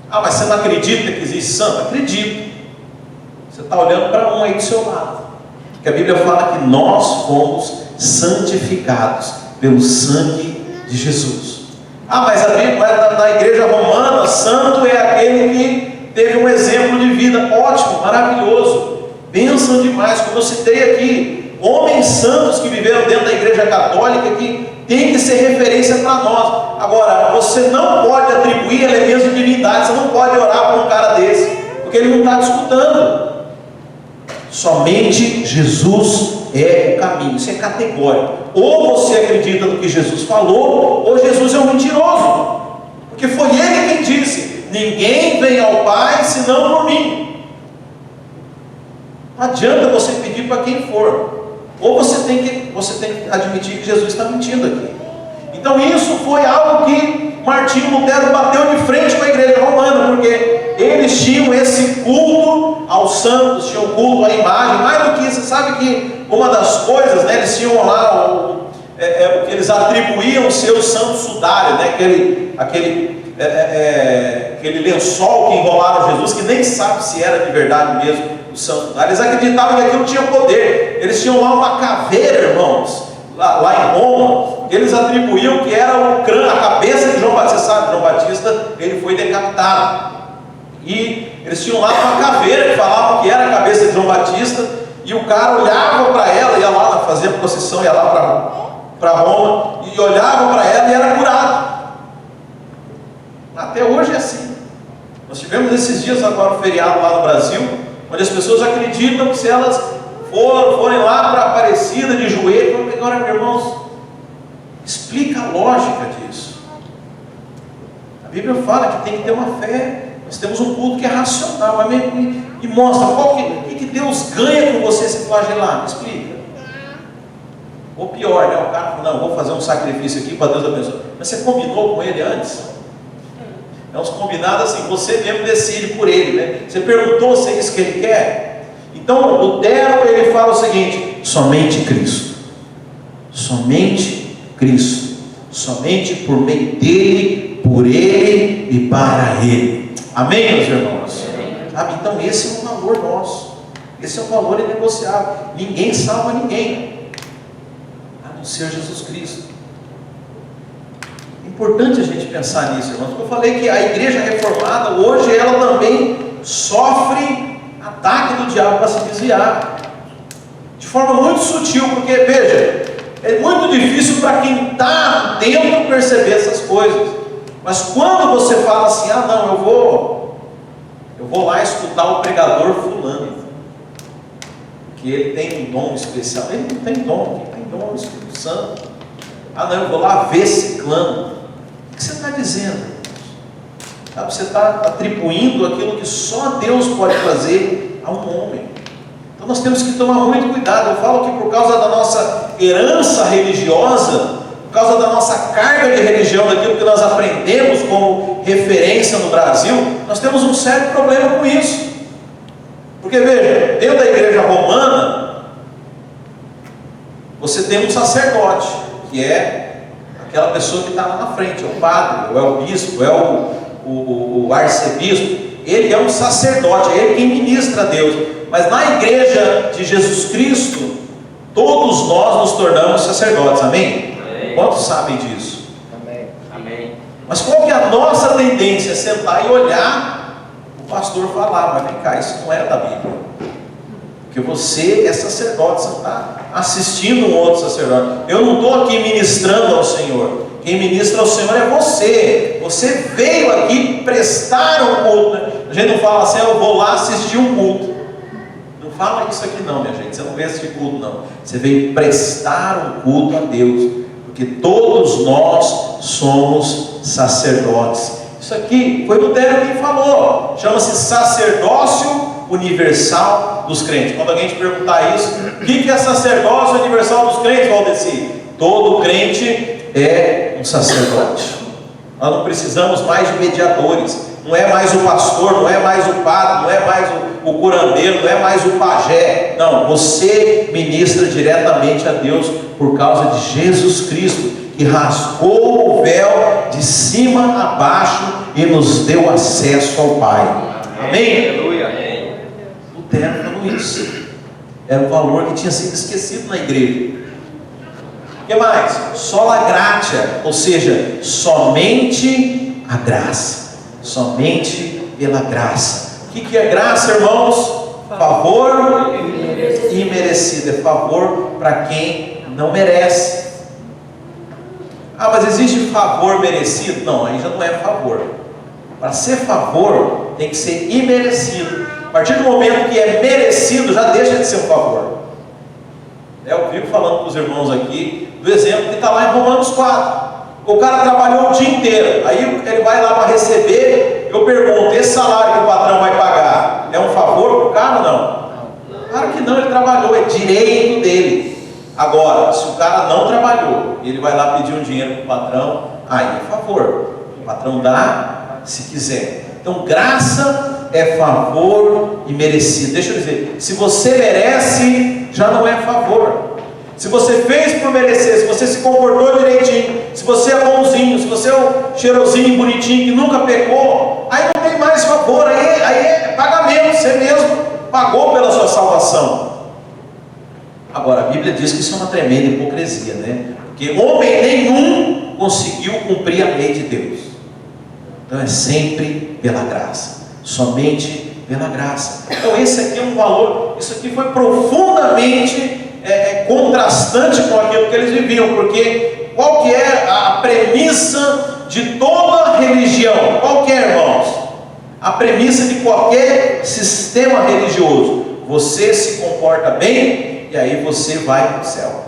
Mas você não acredita que existe santo? Acredito. Você está olhando para um aí do seu lado, porque a Bíblia fala que nós fomos santificados pelo sangue de Jesus. Mas a Bíblia, na igreja romana, santo é aquele que teve um exemplo de vida ótimo, maravilhoso, bênção demais, como eu citei aqui, homens santos que viveram dentro da igreja católica, que tem que ser referência para nós. Agora, você não pode atribuir elementos de divindade, você não pode orar para um cara desse, porque ele não está te escutando. Somente Jesus é o caminho, isso é categórico. Ou você acredita no que Jesus falou, ou Jesus é um mentiroso, porque foi ele quem disse: ninguém vem ao Pai senão por mim. Não adianta você pedir para quem for, ou você tem que admitir que Jesus está mentindo aqui. Então isso foi algo que Martinho Lutero bateu de frente com a igreja romana, porque eles tinham esse culto aos santos, tinham culto à imagem. Mais do que isso, você sabe que uma das coisas, eles tinham lá o que eles atribuíam ser o santo sudário, aquele lençol que enrolaram Jesus, que nem sabe se era de verdade mesmo o santo sudário. Eles acreditavam que aquilo tinha poder. Eles tinham lá uma caveira, irmãos, lá em Roma, eles atribuíam que era o crânio, a cabeça de João Batista. Você sabe, João Batista, ele foi decapitado, e eles tinham lá uma caveira que falavam que era a cabeça de João Batista, e o cara olhava para ela, ia lá fazer a procissão, ia lá para Roma, e olhava para ela e era curado. Até hoje é assim. Nós tivemos esses dias agora um feriado lá no Brasil, onde as pessoas acreditam que se elas forem lá para a Aparecida de joelho, agora, meus irmãos, explica a lógica disso. A Bíblia fala que tem que ter uma fé. Nós temos um culto que é racional, e mostra o que Deus ganha com você se flagelar. Me explica. Ou pior, o cara fala: não, vou fazer um sacrifício aqui para Deus abençoar. Mas você combinou com ele antes? É uns combinados assim, você mesmo decide por ele, Você perguntou se é isso que ele quer? Então Lutero, ele fala o seguinte: somente Cristo, somente Cristo, somente por meio dele, por ele e para ele. Amém, meus irmãos? sabe? Então esse é um valor nosso, esse é um valor inegociável. Ninguém salva ninguém, a não ser Jesus Cristo. É importante a gente pensar nisso, irmãos, porque eu falei que a igreja reformada, hoje, ela também sofre ataque do diabo para se desviar, de forma muito sutil, porque, veja, é muito difícil para quem está dentro perceber essas coisas. Mas quando você fala assim, ah não, eu vou lá escutar o pregador fulano, que ele tem um dom especial. Ele não tem dom, quem tem dom é o Espírito Santo. Ah não, eu vou lá ver ciclano. O que você está dizendo? Sabe, você está atribuindo aquilo que só Deus pode fazer a um homem. Então nós temos que tomar muito cuidado. Eu falo que por causa da nossa herança religiosa, por causa da nossa carga de religião, daquilo que nós aprendemos como referência no Brasil, nós temos um sério problema com isso. Porque veja, dentro da igreja romana, você tem um sacerdote, que é aquela pessoa que está lá na frente, é o padre, ou é o bispo, é o arcebispo. Ele é um sacerdote, é ele quem ministra a Deus. Mas na igreja de Jesus Cristo, todos nós nos tornamos sacerdotes, amém? Amém. Quantos sabem disso? Amém. Amém. Mas qual que é a nossa tendência? É sentar e olhar o pastor falar, mas vem cá, isso não é da Bíblia. Porque você é sacerdote, você está assistindo um outro sacerdote. Eu não estou aqui ministrando ao Senhor. Quem ministra ao Senhor é você. Você veio aqui prestar um culto. A gente não fala assim, eu vou lá assistir um culto. Não fala isso aqui não, minha gente. Você não veio assistir culto não. Você veio prestar um culto a Deus. Porque todos nós somos sacerdotes. Isso aqui foi Lutero quem falou. Chama-se sacerdócio universal dos crentes. Quando alguém te perguntar isso, o que é sacerdócio universal dos crentes, Valdeci? Todo crente é um sacerdote. Nós não precisamos mais de mediadores. Não é mais o pastor, não é mais o padre, não é mais o curandeiro, não é mais o pajé. Não, você ministra diretamente a Deus por causa de Jesus Cristo, que rasgou o véu de cima a baixo e nos deu acesso ao Pai. Amém? Aleluia. Lutero falou isso. Era um valor que tinha sido esquecido na igreja. O que mais? Sola gratia, ou seja, somente a graça. Somente pela graça. O que é graça, irmãos? Favor imerecido. É favor para quem não merece. Ah, mas existe favor merecido? Não, aí já não é favor. Para ser favor, tem que ser imerecido. A partir do momento que é merecido, já deixa de ser um favor. Eu vivo falando com os irmãos aqui do exemplo que está lá em Romanos 4. O cara trabalhou o dia inteiro, aí ele vai lá para receber. Eu pergunto, esse salário que o patrão vai pagar é um favor para o cara ou não? Claro que não, ele trabalhou, é direito dele. Agora, se o cara não trabalhou, ele vai lá pedir um dinheiro para o patrão, aí é favor. O patrão dá se quiser. Então graça é favor imerecido. Deixa eu dizer, se você merece, já não é favor. Se você fez por merecer, se você se comportou direitinho, se você é bonzinho, se você é um cheirosinho, bonitinho, que nunca pecou, aí não tem mais favor, aí é pagamento, você mesmo pagou pela sua salvação. Agora, a Bíblia diz que isso é uma tremenda hipocrisia, né? Porque homem nenhum conseguiu cumprir a lei de Deus. Então é sempre pela graça, somente pela graça. Então esse aqui é um valor, isso aqui foi profundamente contrastante com aquilo que eles viviam, porque qual que é a premissa de toda religião? Qual que é, irmãos? A premissa de qualquer sistema religioso: você se comporta bem e aí você vai para o céu.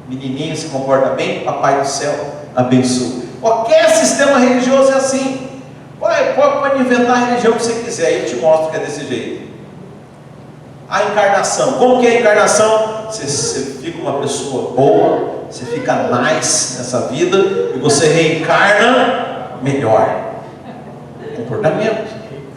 Menininho se comporta bem, papai do céu abençoa. Qualquer sistema religioso é assim. Pode inventar a religião que você quiser, aí eu te mostro que é desse jeito. A encarnação, como que é a encarnação? Você fica uma pessoa boa, você fica nice nessa vida e você reencarna melhor. Comportamento,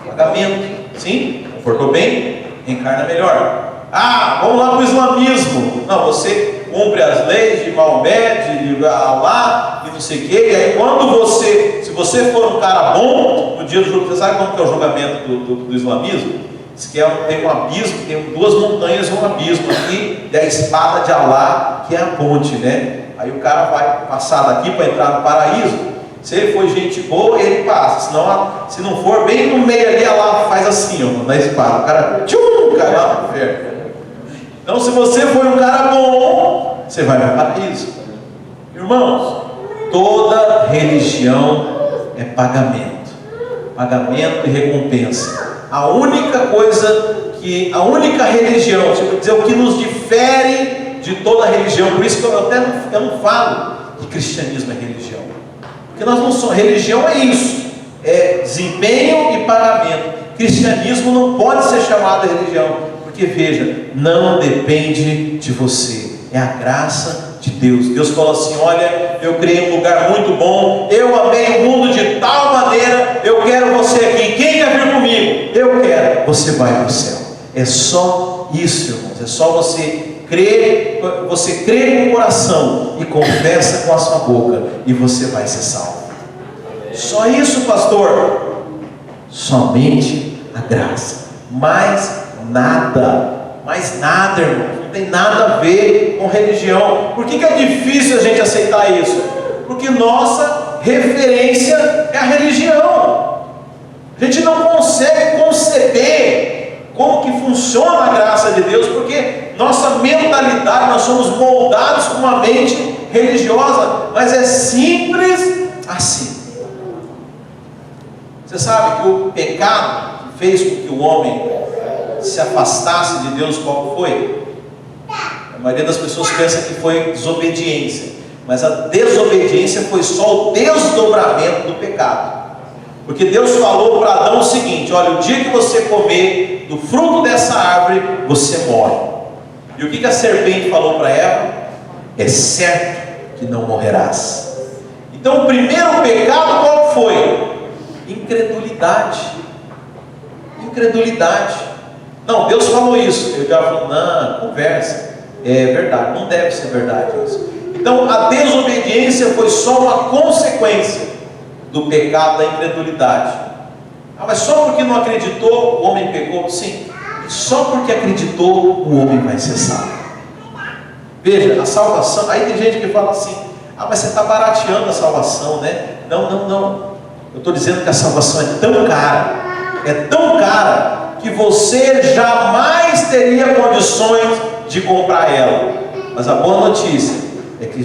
pagamento, sim? Comportou bem? Reencarna melhor. Ah, vamos lá para o islamismo. Não, você cumpre as leis de Maomé, de Alá e não sei o quê. E aí quando se você for um cara bom, no dia do julgamento, você sabe como que é o julgamento do islamismo? Diz que tem um abismo, tem duas montanhas e um abismo aqui, e a espada de Alá, que é a ponte, né? Aí o cara vai passar daqui para entrar no paraíso. Se ele for gente boa, ele passa. Senão, se não for, bem no meio ali, Alá faz assim, ó, na espada. O cara, cai lá no inferno. Então, se você for um cara bom, você vai no paraíso. Irmãos, toda religião é pagamento. Pagamento e recompensa. A única religião, deixa eu dizer, o que nos difere de toda religião, por isso que eu não falo que cristianismo é religião, porque nós não somos, religião é isso, é desempenho e pagamento. Cristianismo não pode ser chamado de religião, porque veja, não depende de você, é a graça de Deus. Deus falou assim: olha, eu criei um lugar muito bom, eu amei o mundo de tal maneira, eu quero você aqui, quem quer vir comigo? Eu quero, você vai para o céu. É só isso, irmãos, é só você crê com o coração e confessa com a sua boca, e você vai ser salvo. Só isso, pastor. Somente a graça, mais nada, irmão. Não tem nada a ver com religião. Por que é difícil a gente aceitar isso? Porque nossa referência é a religião. A gente não consegue conceber como que funciona a graça de Deus, porque nossa mentalidade, nós somos moldados com uma mente religiosa, mas é simples assim. Você sabe que o pecado que fez com que o homem se afastasse de Deus, qual foi? A maioria das pessoas pensa que foi desobediência, mas a desobediência foi só o desdobramento do pecado. Porque Deus falou para Adão o seguinte: olha, o dia que você comer do fruto dessa árvore, você morre. E o que a serpente falou para Eva? É certo que não morrerás. Então o primeiro pecado qual foi? Incredulidade. Não, Deus falou isso. Eu já falou, não, conversa. É verdade, não deve ser verdade isso. Então a desobediência foi só uma consequência do pecado da incredulidade. Mas só porque não acreditou, o homem pecou? Sim. Só porque acreditou, o homem vai ser salvo. Veja, a salvação, aí tem gente que fala assim: mas você está barateando a salvação, né? Não. Eu estou dizendo que a salvação é tão cara, que você jamais teria condições de comprar ela. Mas a boa notícia é que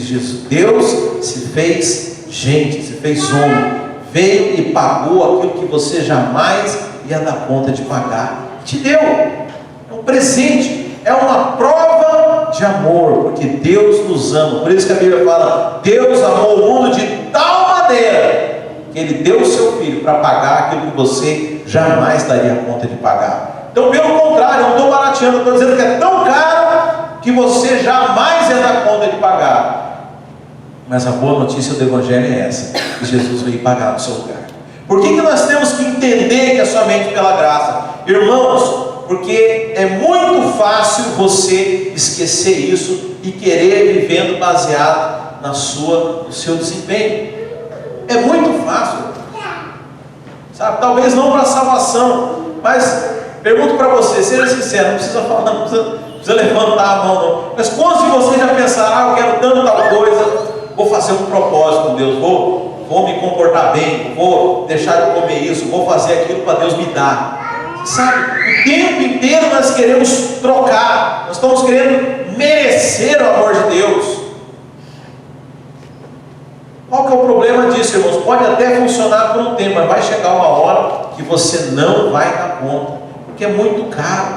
Deus se fez gente, se fez homem, veio e pagou aquilo que você jamais ia dar conta de pagar. Te deu, é um presente, é uma prova de amor, porque Deus nos ama. Por isso que a Bíblia fala: Deus amou o mundo de tal maneira que Ele deu o seu Filho para pagar aquilo que você jamais daria conta de pagar. Então, pelo contrário, eu não estou barateando, eu estou dizendo que é tão caro que você jamais ia dar conta de pagar. Mas a boa notícia do Evangelho é essa: que Jesus veio pagar no seu lugar. Por que nós temos que entender que é somente pela graça? Irmãos, porque é muito fácil você esquecer isso e querer vivendo baseado no seu desempenho. É muito fácil, sabe? Talvez não para a salvação, mas pergunto para você, seja sincero, não precisa falar, não precisa levantar a mão não. Mas quantos de vocês já pensaram: eu quero tanto tal coisa, vou fazer um propósito com Deus, vou me comportar bem, vou deixar de comer isso, vou fazer aquilo para Deus me dar. Sabe, o tempo inteiro nós queremos trocar, nós estamos querendo merecer o amor de Deus. Qual que é o problema disso, irmãos? Pode até funcionar por um tempo, mas vai chegar uma hora que você não vai dar conta, porque é muito caro.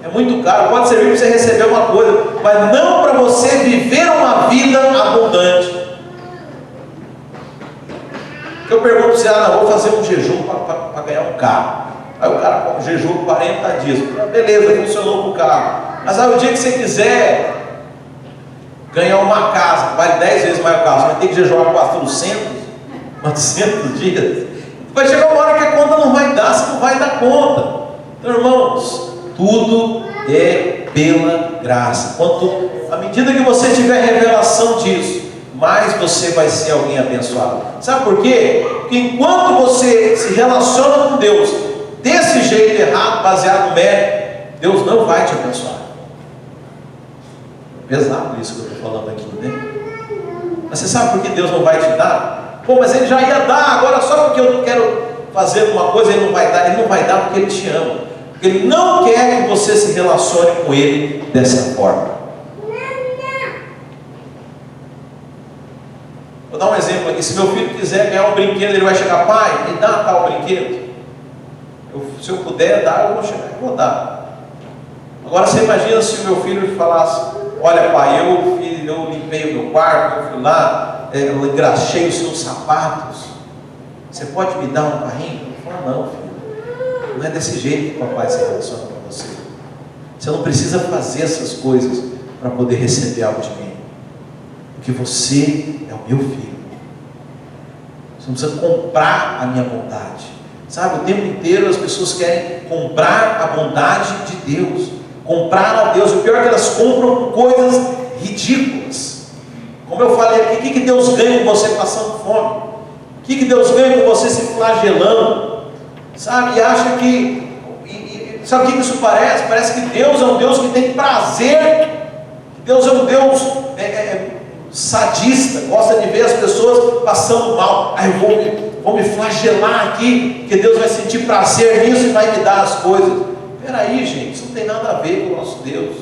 É muito caro. Pode servir para você receber uma coisa, mas não para você viver uma vida abundante. Eu pergunto para você: não, vou fazer um jejum para ganhar um carro. Aí o cara jejum 40 dias. Beleza, funcionou para o carro. Mas aí o dia que você quiser ganhar uma casa, que vale 10 vezes mais o carro, você vai ter que jejuar 400 dias. Vai chegar uma hora que a conta não vai dar, você não vai dar conta. Então, irmãos, tudo é pela graça. Quanto à medida que você tiver revelação disso, mais você vai ser alguém abençoado. Sabe por quê? Porque enquanto você se relaciona com Deus desse jeito errado, baseado no mérito, Deus não vai te abençoar. É pesado isso que eu estou falando aqui, né? Mas você sabe por que Deus não vai te dar? Pô, mas Ele já ia dar, agora só porque eu não quero fazer uma coisa Ele não vai dar. Ele não vai dar porque Ele te ama, porque Ele não quer que você se relacione com Ele dessa forma. Vou dar um exemplo aqui. Se meu filho quiser ganhar um brinquedo, ele vai chegar: pai, me dá tal brinquedo. Se eu puder dar, eu vou chegar e vou dar. Agora você imagina se o meu filho falasse: olha pai, eu limpei o meu quarto, eu fui lá, eu engraxei os seus sapatos, você pode me dar um carrinho? Eu falo: não, filho, não é desse jeito que o papai se relaciona com você. Você não precisa fazer essas coisas para poder receber algo de mim, porque você é o meu filho. Você não precisa comprar a minha bondade. Sabe, o tempo inteiro as pessoas querem comprar a bondade de Deus, comprar a Deus. O pior é que elas compram coisas ridículas. Como eu falei aqui, o que Deus ganha com você passando fome? O que Deus ganha com você se flagelando? Sabe, e acha que... sabe o que isso parece? Parece que Deus é um Deus que tem prazer. Deus é um Deus sadista, gosta de ver as pessoas passando mal. Aí eu vou me flagelar aqui, porque Deus vai sentir prazer nisso e vai me dar as coisas. Peraí, gente, isso não tem nada a ver com o nosso Deus.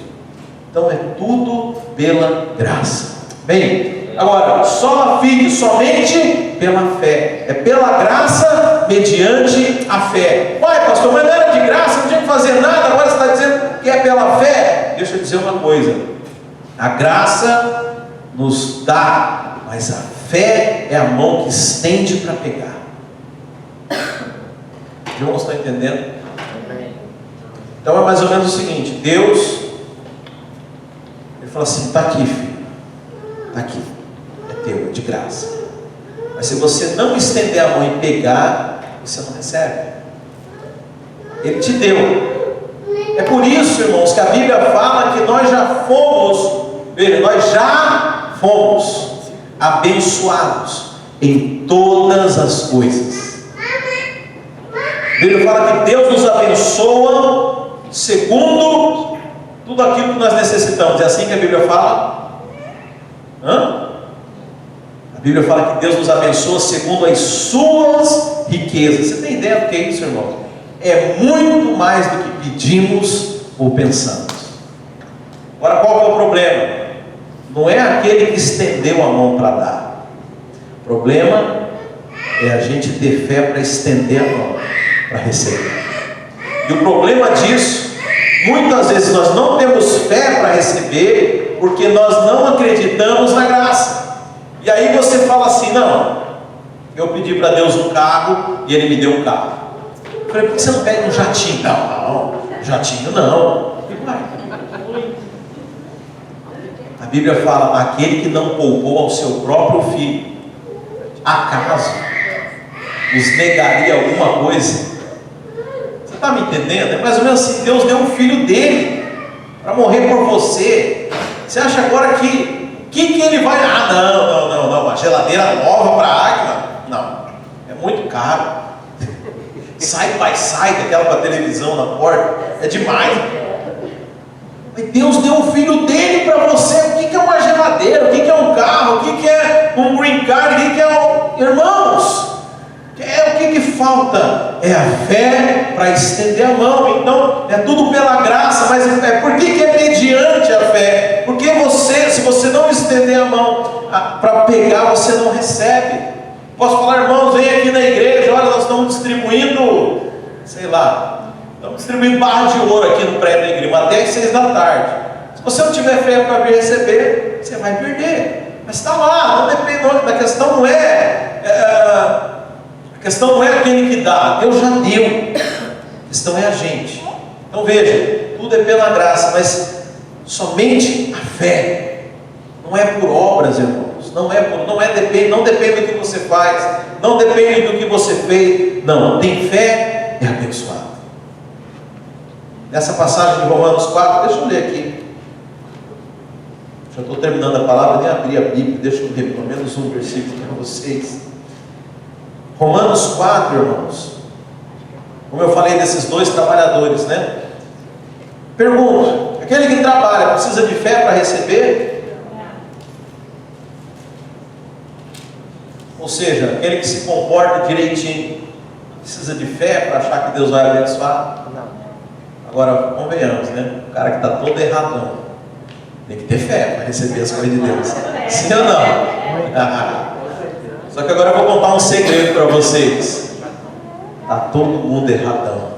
Então é tudo pela graça. Bem, agora, só fique somente pela fé. É pela graça mediante a fé. Uai, pastor, mas não era de graça, não tinha que fazer nada, agora você está dizendo que é pela fé. Deixa eu dizer uma coisa: a graça nos dá, mas a fé é a mão que estende para pegar. Irmãos, estão entendendo? Então é mais ou menos o seguinte: Deus, Ele fala assim: está aqui, filho, está aqui, é teu, é de graça. Mas se você não estender a mão e pegar, você não recebe. Ele te deu. É por isso, irmãos, que a Bíblia fala que nós já fomos abençoados em todas as coisas. A Bíblia fala que Deus nos abençoa segundo tudo aquilo que nós necessitamos. É assim que a Bíblia fala? A Bíblia fala que Deus nos abençoa segundo as suas riquezas. Você tem ideia do que é isso, irmão? É muito mais do que pedimos ou pensamos. Agora, qual é o problema? Não é aquele que estendeu a mão para dar. O problema é a gente ter fé para estender a mão, para receber. E o problema disso, muitas vezes nós não temos fé para receber, porque nós não acreditamos na graça. E aí você fala assim: não, eu pedi para Deus um carro e Ele me deu um carro. Eu falei: por que você não pede um jatinho? Não, jatinho não. E vai. A Bíblia fala: aquele que não poupou ao seu próprio filho, acaso nos negaria alguma coisa? Você está me entendendo? É mais ou menos assim: Deus deu um filho dele para morrer por você. Você acha agora que ele vai... não, uma geladeira nova para a Águia? Não, é muito caro. Side by side, aquela para televisão na porta, é demais. Mas Deus deu o filho dele para você. O que é uma geladeira? O que é um carro? O que é um green card? O que é Irmãos, o que falta? É a fé para estender a mão. Então é tudo pela graça. Mas por que é mediante a fé? Porque se você não estender a mão para pegar, você não recebe. Posso falar: irmãos, vem aqui na igreja, olha, nós estamos distribuindo, sei lá, estamos distribuindo barra de ouro aqui no prédio da igreja, até às 6 da tarde. Se você não tiver fé para vir receber, você vai perder. Mas está lá, não depende. A questão não a questão não é aquele que dá, Deus já deu. A questão é a gente. Então veja, tudo é pela graça, mas somente a fé. Não é por obras, irmãos. Não depende do que você faz, não depende do que você fez. Não, tem fé, é abençoado. Nessa passagem de Romanos 4, deixa eu ler aqui. Já estou terminando a palavra, nem abri a Bíblia, deixa eu ler pelo menos um versículo para vocês. Romanos 4, irmãos. Como eu falei desses dois trabalhadores, né? Pergunto: aquele que trabalha precisa de fé para receber? Ou seja, aquele que se comporta direitinho precisa de fé para achar que Deus vai abençoar? Não. Agora, convenhamos, né? O cara que está todo erradão tem que ter fé para receber as coisas de Deus. Sim ou não? Só que agora eu vou contar um segredo para vocês. Está todo mundo erradão.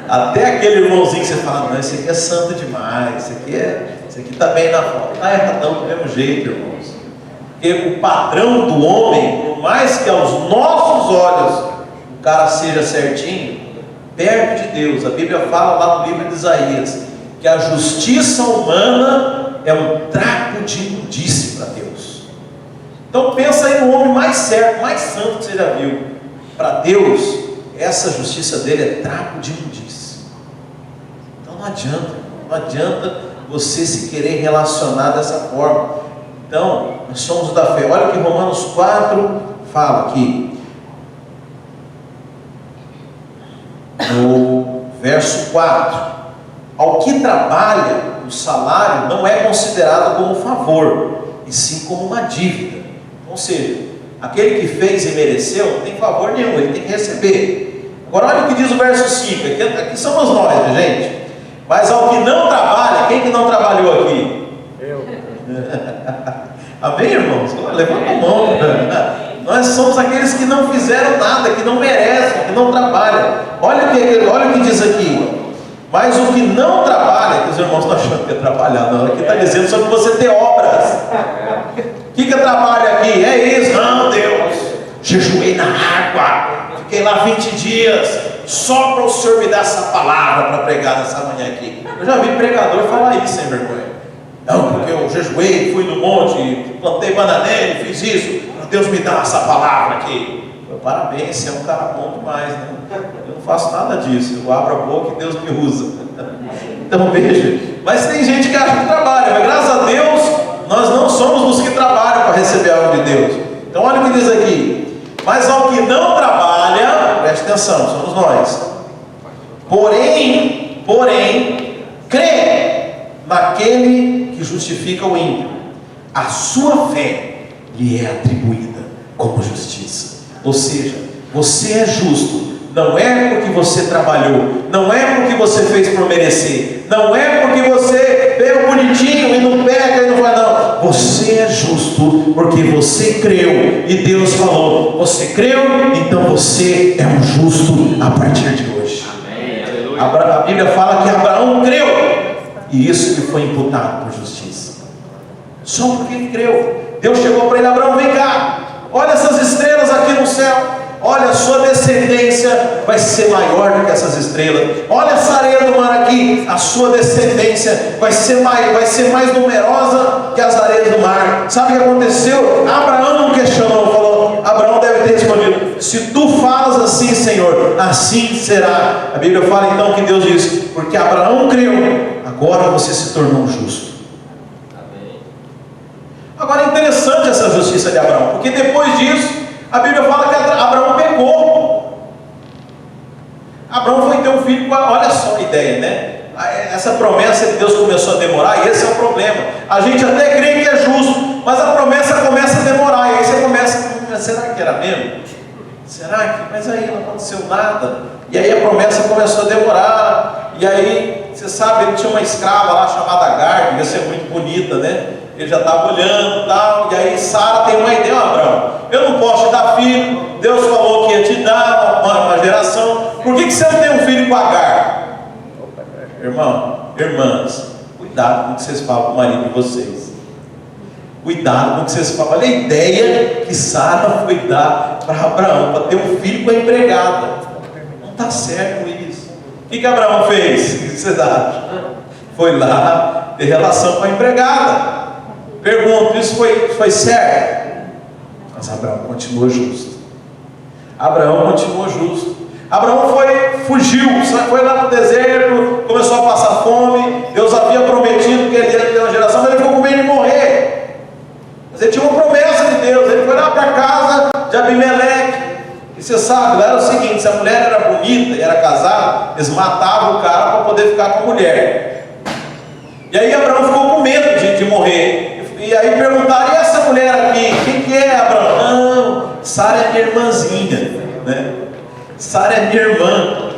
Até aquele irmãozinho que você fala: não, esse aqui é santo demais, esse aqui está bem na foto. Está erradão do mesmo jeito, irmãos. Porque o padrão do homem, por mais que aos nossos olhos o cara seja certinho, perto de Deus. A Bíblia fala lá no livro de Isaías que a justiça humana é um trapo de imundície para Deus. Então pensa aí no homem mais certo, mais santo que você já viu. Para Deus, essa justiça dele é trapo de imundície. Então não adianta você se querer relacionar dessa forma. Então, nós somos da fé. Olha o que Romanos 4 fala aqui. No verso 4: ao que trabalha, o salário não é considerado como um favor, e sim como uma dívida. Ou seja, aquele que fez e mereceu não tem favor nenhum, ele tem que receber. Agora olha o que diz o verso 5, aqui somos nós, né, gente? Mas ao que não trabalha, quem que não trabalhou aqui? Eu. Amém, irmãos? Levanta a mão. Nós somos aqueles que não fizeram nada, que não merecem, que não trabalham. Olha o que diz aqui. Mas o que não trabalha, que os irmãos estão achando que é trabalhar, não, aqui está dizendo sobre você ter obras. O que é trabalho aqui? É isso. Não, Deus, jejuei na água, fiquei lá 20 dias, só para o Senhor me dar essa palavra para pregar nessa manhã aqui. Eu já vi pregador falar isso sem vergonha. Não, porque eu jejuei, fui no monte, plantei bananeira, fiz isso, para Deus me dar essa palavra aqui. Parabéns, você é um cara bom demais, né? Eu não faço nada disso, eu abro a boca e Deus me usa. Então veja, mas tem gente que acha que trabalha, mas graças a Deus, nós não somos os que trabalham para receber algo de Deus. Então olha o que diz aqui: mas ao que não trabalha, preste atenção, somos nós. Porém, crê naquele que justifica o ímpio, a sua fé lhe é atribuída como justiça. Ou seja, você é justo, não é porque você trabalhou, não é porque você fez por merecer, não é porque você veio bonitinho e não pega e não vai, não. Você é justo porque você creu e Deus falou: você creu, então você é um justo a partir de hoje. Amém. A Bíblia fala que Abraão creu e isso lhe foi imputado por justiça. Só porque ele creu. Deus chegou para ele: Abraão, vem cá. Olha essas estrelas aqui no céu. Olha, a sua descendência vai ser maior do que essas estrelas. Olha essa areia do mar aqui. A sua descendência vai ser mais numerosa que as areias do mar. Sabe o que aconteceu? Abraão não questionou, falou. Abraão deve ter respondido: se tu falas assim, Senhor, assim será. A Bíblia fala então que Deus diz: porque Abraão creu, agora você se tornou justo. Agora é interessante essa justiça de Abraão, porque depois disso, a Bíblia fala que Abraão pecou. Abraão foi ter um filho, olha só a ideia, né? Essa promessa de Deus começou a demorar, e esse é o problema. A gente até crê que é justo, mas a promessa começa a demorar, e aí você começa: será que era mesmo? Será que? Mas aí não aconteceu nada, e aí a promessa começou a demorar, e aí, você sabe, ele tinha uma escrava lá chamada Agar, devia ser muito bonita, né? Ele já estava olhando e tal, e aí Sara tem uma ideia: Abraão, eu não posso te dar filho, Deus falou que ia te dar uma geração, por que você não tem um filho com Agar? Irmão, irmãs, cuidado com o que vocês falam com o marido de vocês. Cuidado com o que vocês falam. Olha a ideia que Sara foi dar para Abraão, para ter um filho com a empregada. Não está certo isso. O que Abraão fez? O que vocês acham? Foi lá ter relação com a empregada. Pergunto, isso foi certo? Mas Abraão continuou justo. Abraão continuou justo. Abraão fugiu, foi lá para o deserto, começou a passar fome. Deus havia prometido que ele ia ter uma geração, mas ele ficou com medo de morrer. Mas ele tinha uma promessa de Deus. Ele foi lá para a casa de Abimeleque. E você sabe, lá era o seguinte: se a mulher era bonita e era casada, eles matavam o cara para poder ficar com a mulher. E aí Abraão ficou com medo de morrer. E aí perguntaram: e essa mulher aqui? Quem que é, Abraão? Não, Sara é minha irmãzinha, né? Sara é minha irmã.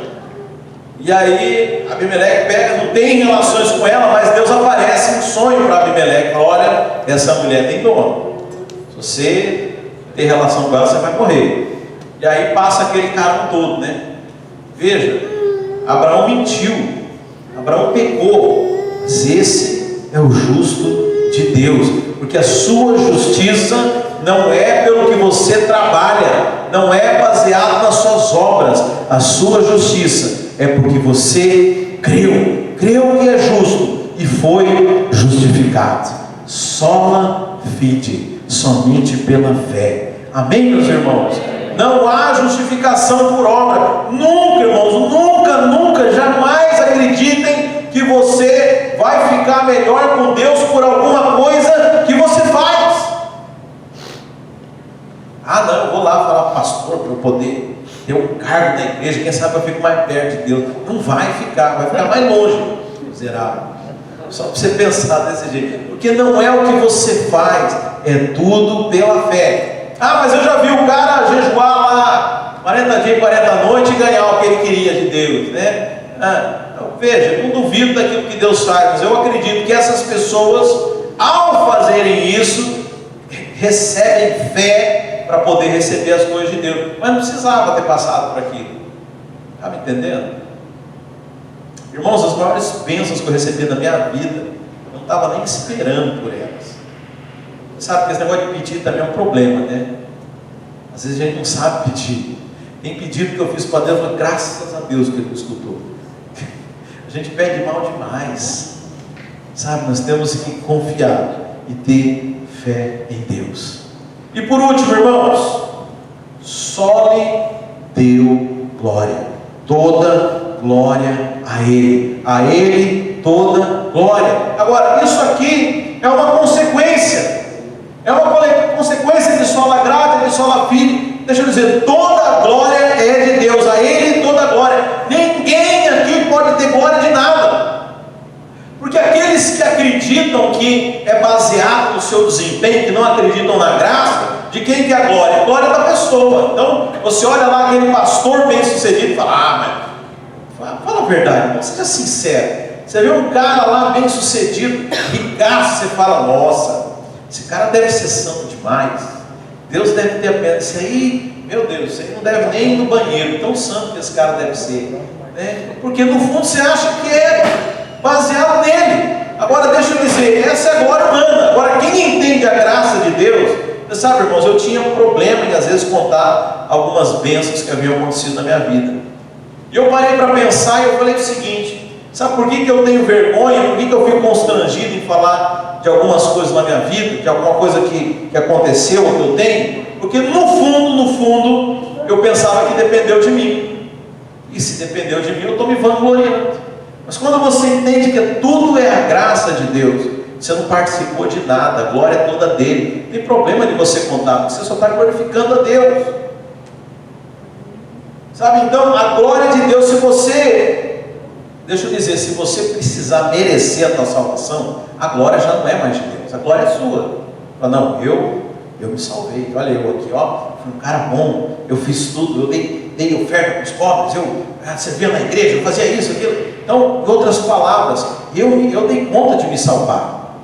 E aí Abimeleque pega, não tem relações com ela, mas Deus aparece em sonho para Abimeleque: olha, essa mulher tem dono. Se você ter relação com ela, você vai morrer. E aí passa aquele cargo todo, né? Veja, Abraão mentiu, Abraão pecou, mas esse é o justo de Deus, porque a sua justiça não é pelo que você trabalha, não é baseado nas suas obras. A sua justiça é porque você creu que é justo e foi justificado. Sola fide, somente pela fé. Amém, meus irmãos? Não há justificação por obra. Nunca, irmãos, nunca, jamais acreditem que você vai ficar melhor com Deus por alguma coisa que você faz. Ah, não, eu vou lá falar para o pastor para eu poder ter um cargo na igreja, quem sabe eu fico mais perto de Deus. Não vai ficar mais longe, miserável. Só para você pensar desse jeito, porque não é o que você faz, é tudo pela fé. Ah, mas eu já vi o cara jejuar lá 40 dias, 40 noites e ganhar o que ele queria de Deus, né? Então, veja, não duvido daquilo que Deus faz, mas eu acredito que essas pessoas, ao fazerem isso, recebem fé para poder receber as coisas de Deus, mas não precisava ter passado por aquilo. Está me entendendo? Irmãos, as maiores bênçãos que eu recebi na minha vida, eu não estava nem esperando por elas. Sabe que esse negócio de pedir também é um problema, né? Às vezes a gente não sabe pedir. Tem pedido que eu fiz para Deus, mas graças a Deus que Ele me escutou. A gente pede mal demais, sabe? Nós temos que confiar e ter fé em Deus. E por último, irmãos, só lhe deu glória, toda glória a Ele toda glória. Agora, isso aqui é uma consequência. É uma consequência de sola gratia, de sola fide. Deixa eu dizer, toda a glória é de Deus, a Ele toda a glória. Ninguém aqui pode ter glória de nada, porque aqueles que acreditam que é baseado no seu desempenho, que não acreditam na graça, de quem que é a glória? A glória da pessoa. Então, você olha lá aquele pastor bem sucedido e fala: mas fala a verdade, irmão, seja sincero. Você vê um cara lá bem sucedido, ricaço, você fala: nossa, esse cara deve ser santo demais, Deus deve ter a pena. Isso aí, meu Deus, isso aí não deve nem ir no banheiro, tão santo que esse cara deve ser, né? Porque no fundo você acha que é baseado nele. Agora deixa eu dizer, essa é a glória humana. Agora quem entende a graça de Deus, você sabe, irmãos, eu tinha um problema em às vezes contar algumas bênçãos que haviam acontecido na minha vida. E eu parei para pensar e eu falei o seguinte: sabe por que eu tenho vergonha? Por que eu fico constrangido em falar de algumas coisas na minha vida, de alguma coisa que aconteceu, ou que eu tenho? Porque no fundo, eu pensava que dependeu de mim. E se dependeu de mim, eu estou me vangloriando. Mas quando você entende que tudo é a graça de Deus, você não participou de nada, a glória é toda dele, não tem problema de você contar, porque você só está glorificando a Deus. Sabe, então, a glória de Deus, se você, deixa eu dizer, se você precisar merecer a tua salvação, a glória já não é mais de Deus, a glória é sua. Fala: não, eu me salvei, olha eu aqui, ó, fui um cara bom, eu fiz tudo, eu dei oferta para os pobres, eu servia na igreja, eu fazia isso, aquilo. Então, em outras palavras, eu dei conta de me salvar.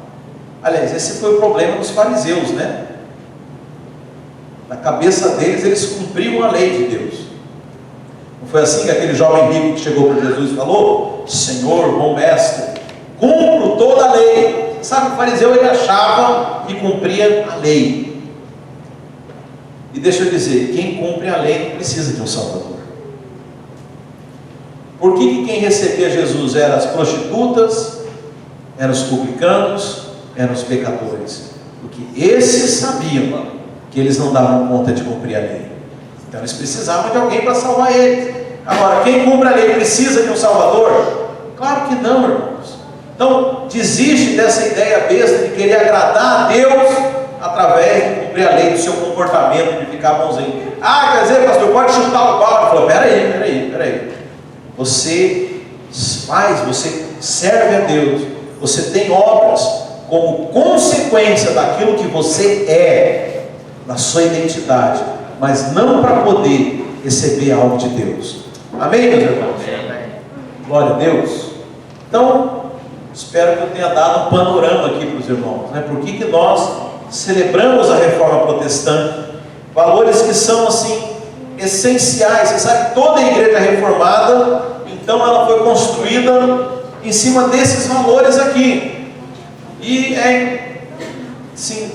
Aliás, esse foi o problema dos fariseus, né? Na cabeça deles, eles cumpriam a lei de Deus. Não foi assim que aquele jovem rico que chegou para Jesus e falou: Senhor, bom mestre, cumpro toda a lei. Sabe, o fariseu, ele achava que cumpria a lei. E deixa eu dizer, quem cumpre a lei não precisa de um salvador. Por que quem recebia Jesus eram as prostitutas, eram os publicanos, eram os pecadores? Porque esses sabiam que eles não davam conta de cumprir a lei. Então eles precisavam de alguém para salvar eles. Agora, quem cumpre a lei precisa de um Salvador? Claro que não, irmãos. Então, desiste dessa ideia besta de querer agradar a Deus através de cumprir a lei do seu comportamento, de ficar bonzinho. Ah, quer dizer, pastor, pode chutar o balde. Falou, peraí. Você faz, você serve a Deus, você tem obras como consequência daquilo que você é, na sua identidade, mas não para poder receber algo de Deus. Amém, meus irmãos? Amém. Glória a Deus. Então, espero que eu tenha dado um panorama aqui para os irmãos, né? Por que nós celebramos a reforma protestante? Valores que são assim essenciais. Você sabe que toda a igreja reformada, então, ela foi construída em cima desses valores aqui. E sim,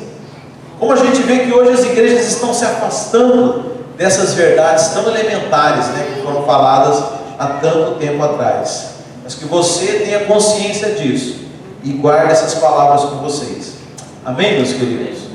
como a gente vê que hoje as igrejas estão se afastando dessas verdades tão elementares, né, que foram faladas há tanto tempo atrás. Mas que você tenha consciência disso e guarde essas palavras com vocês. Amém, meus queridos?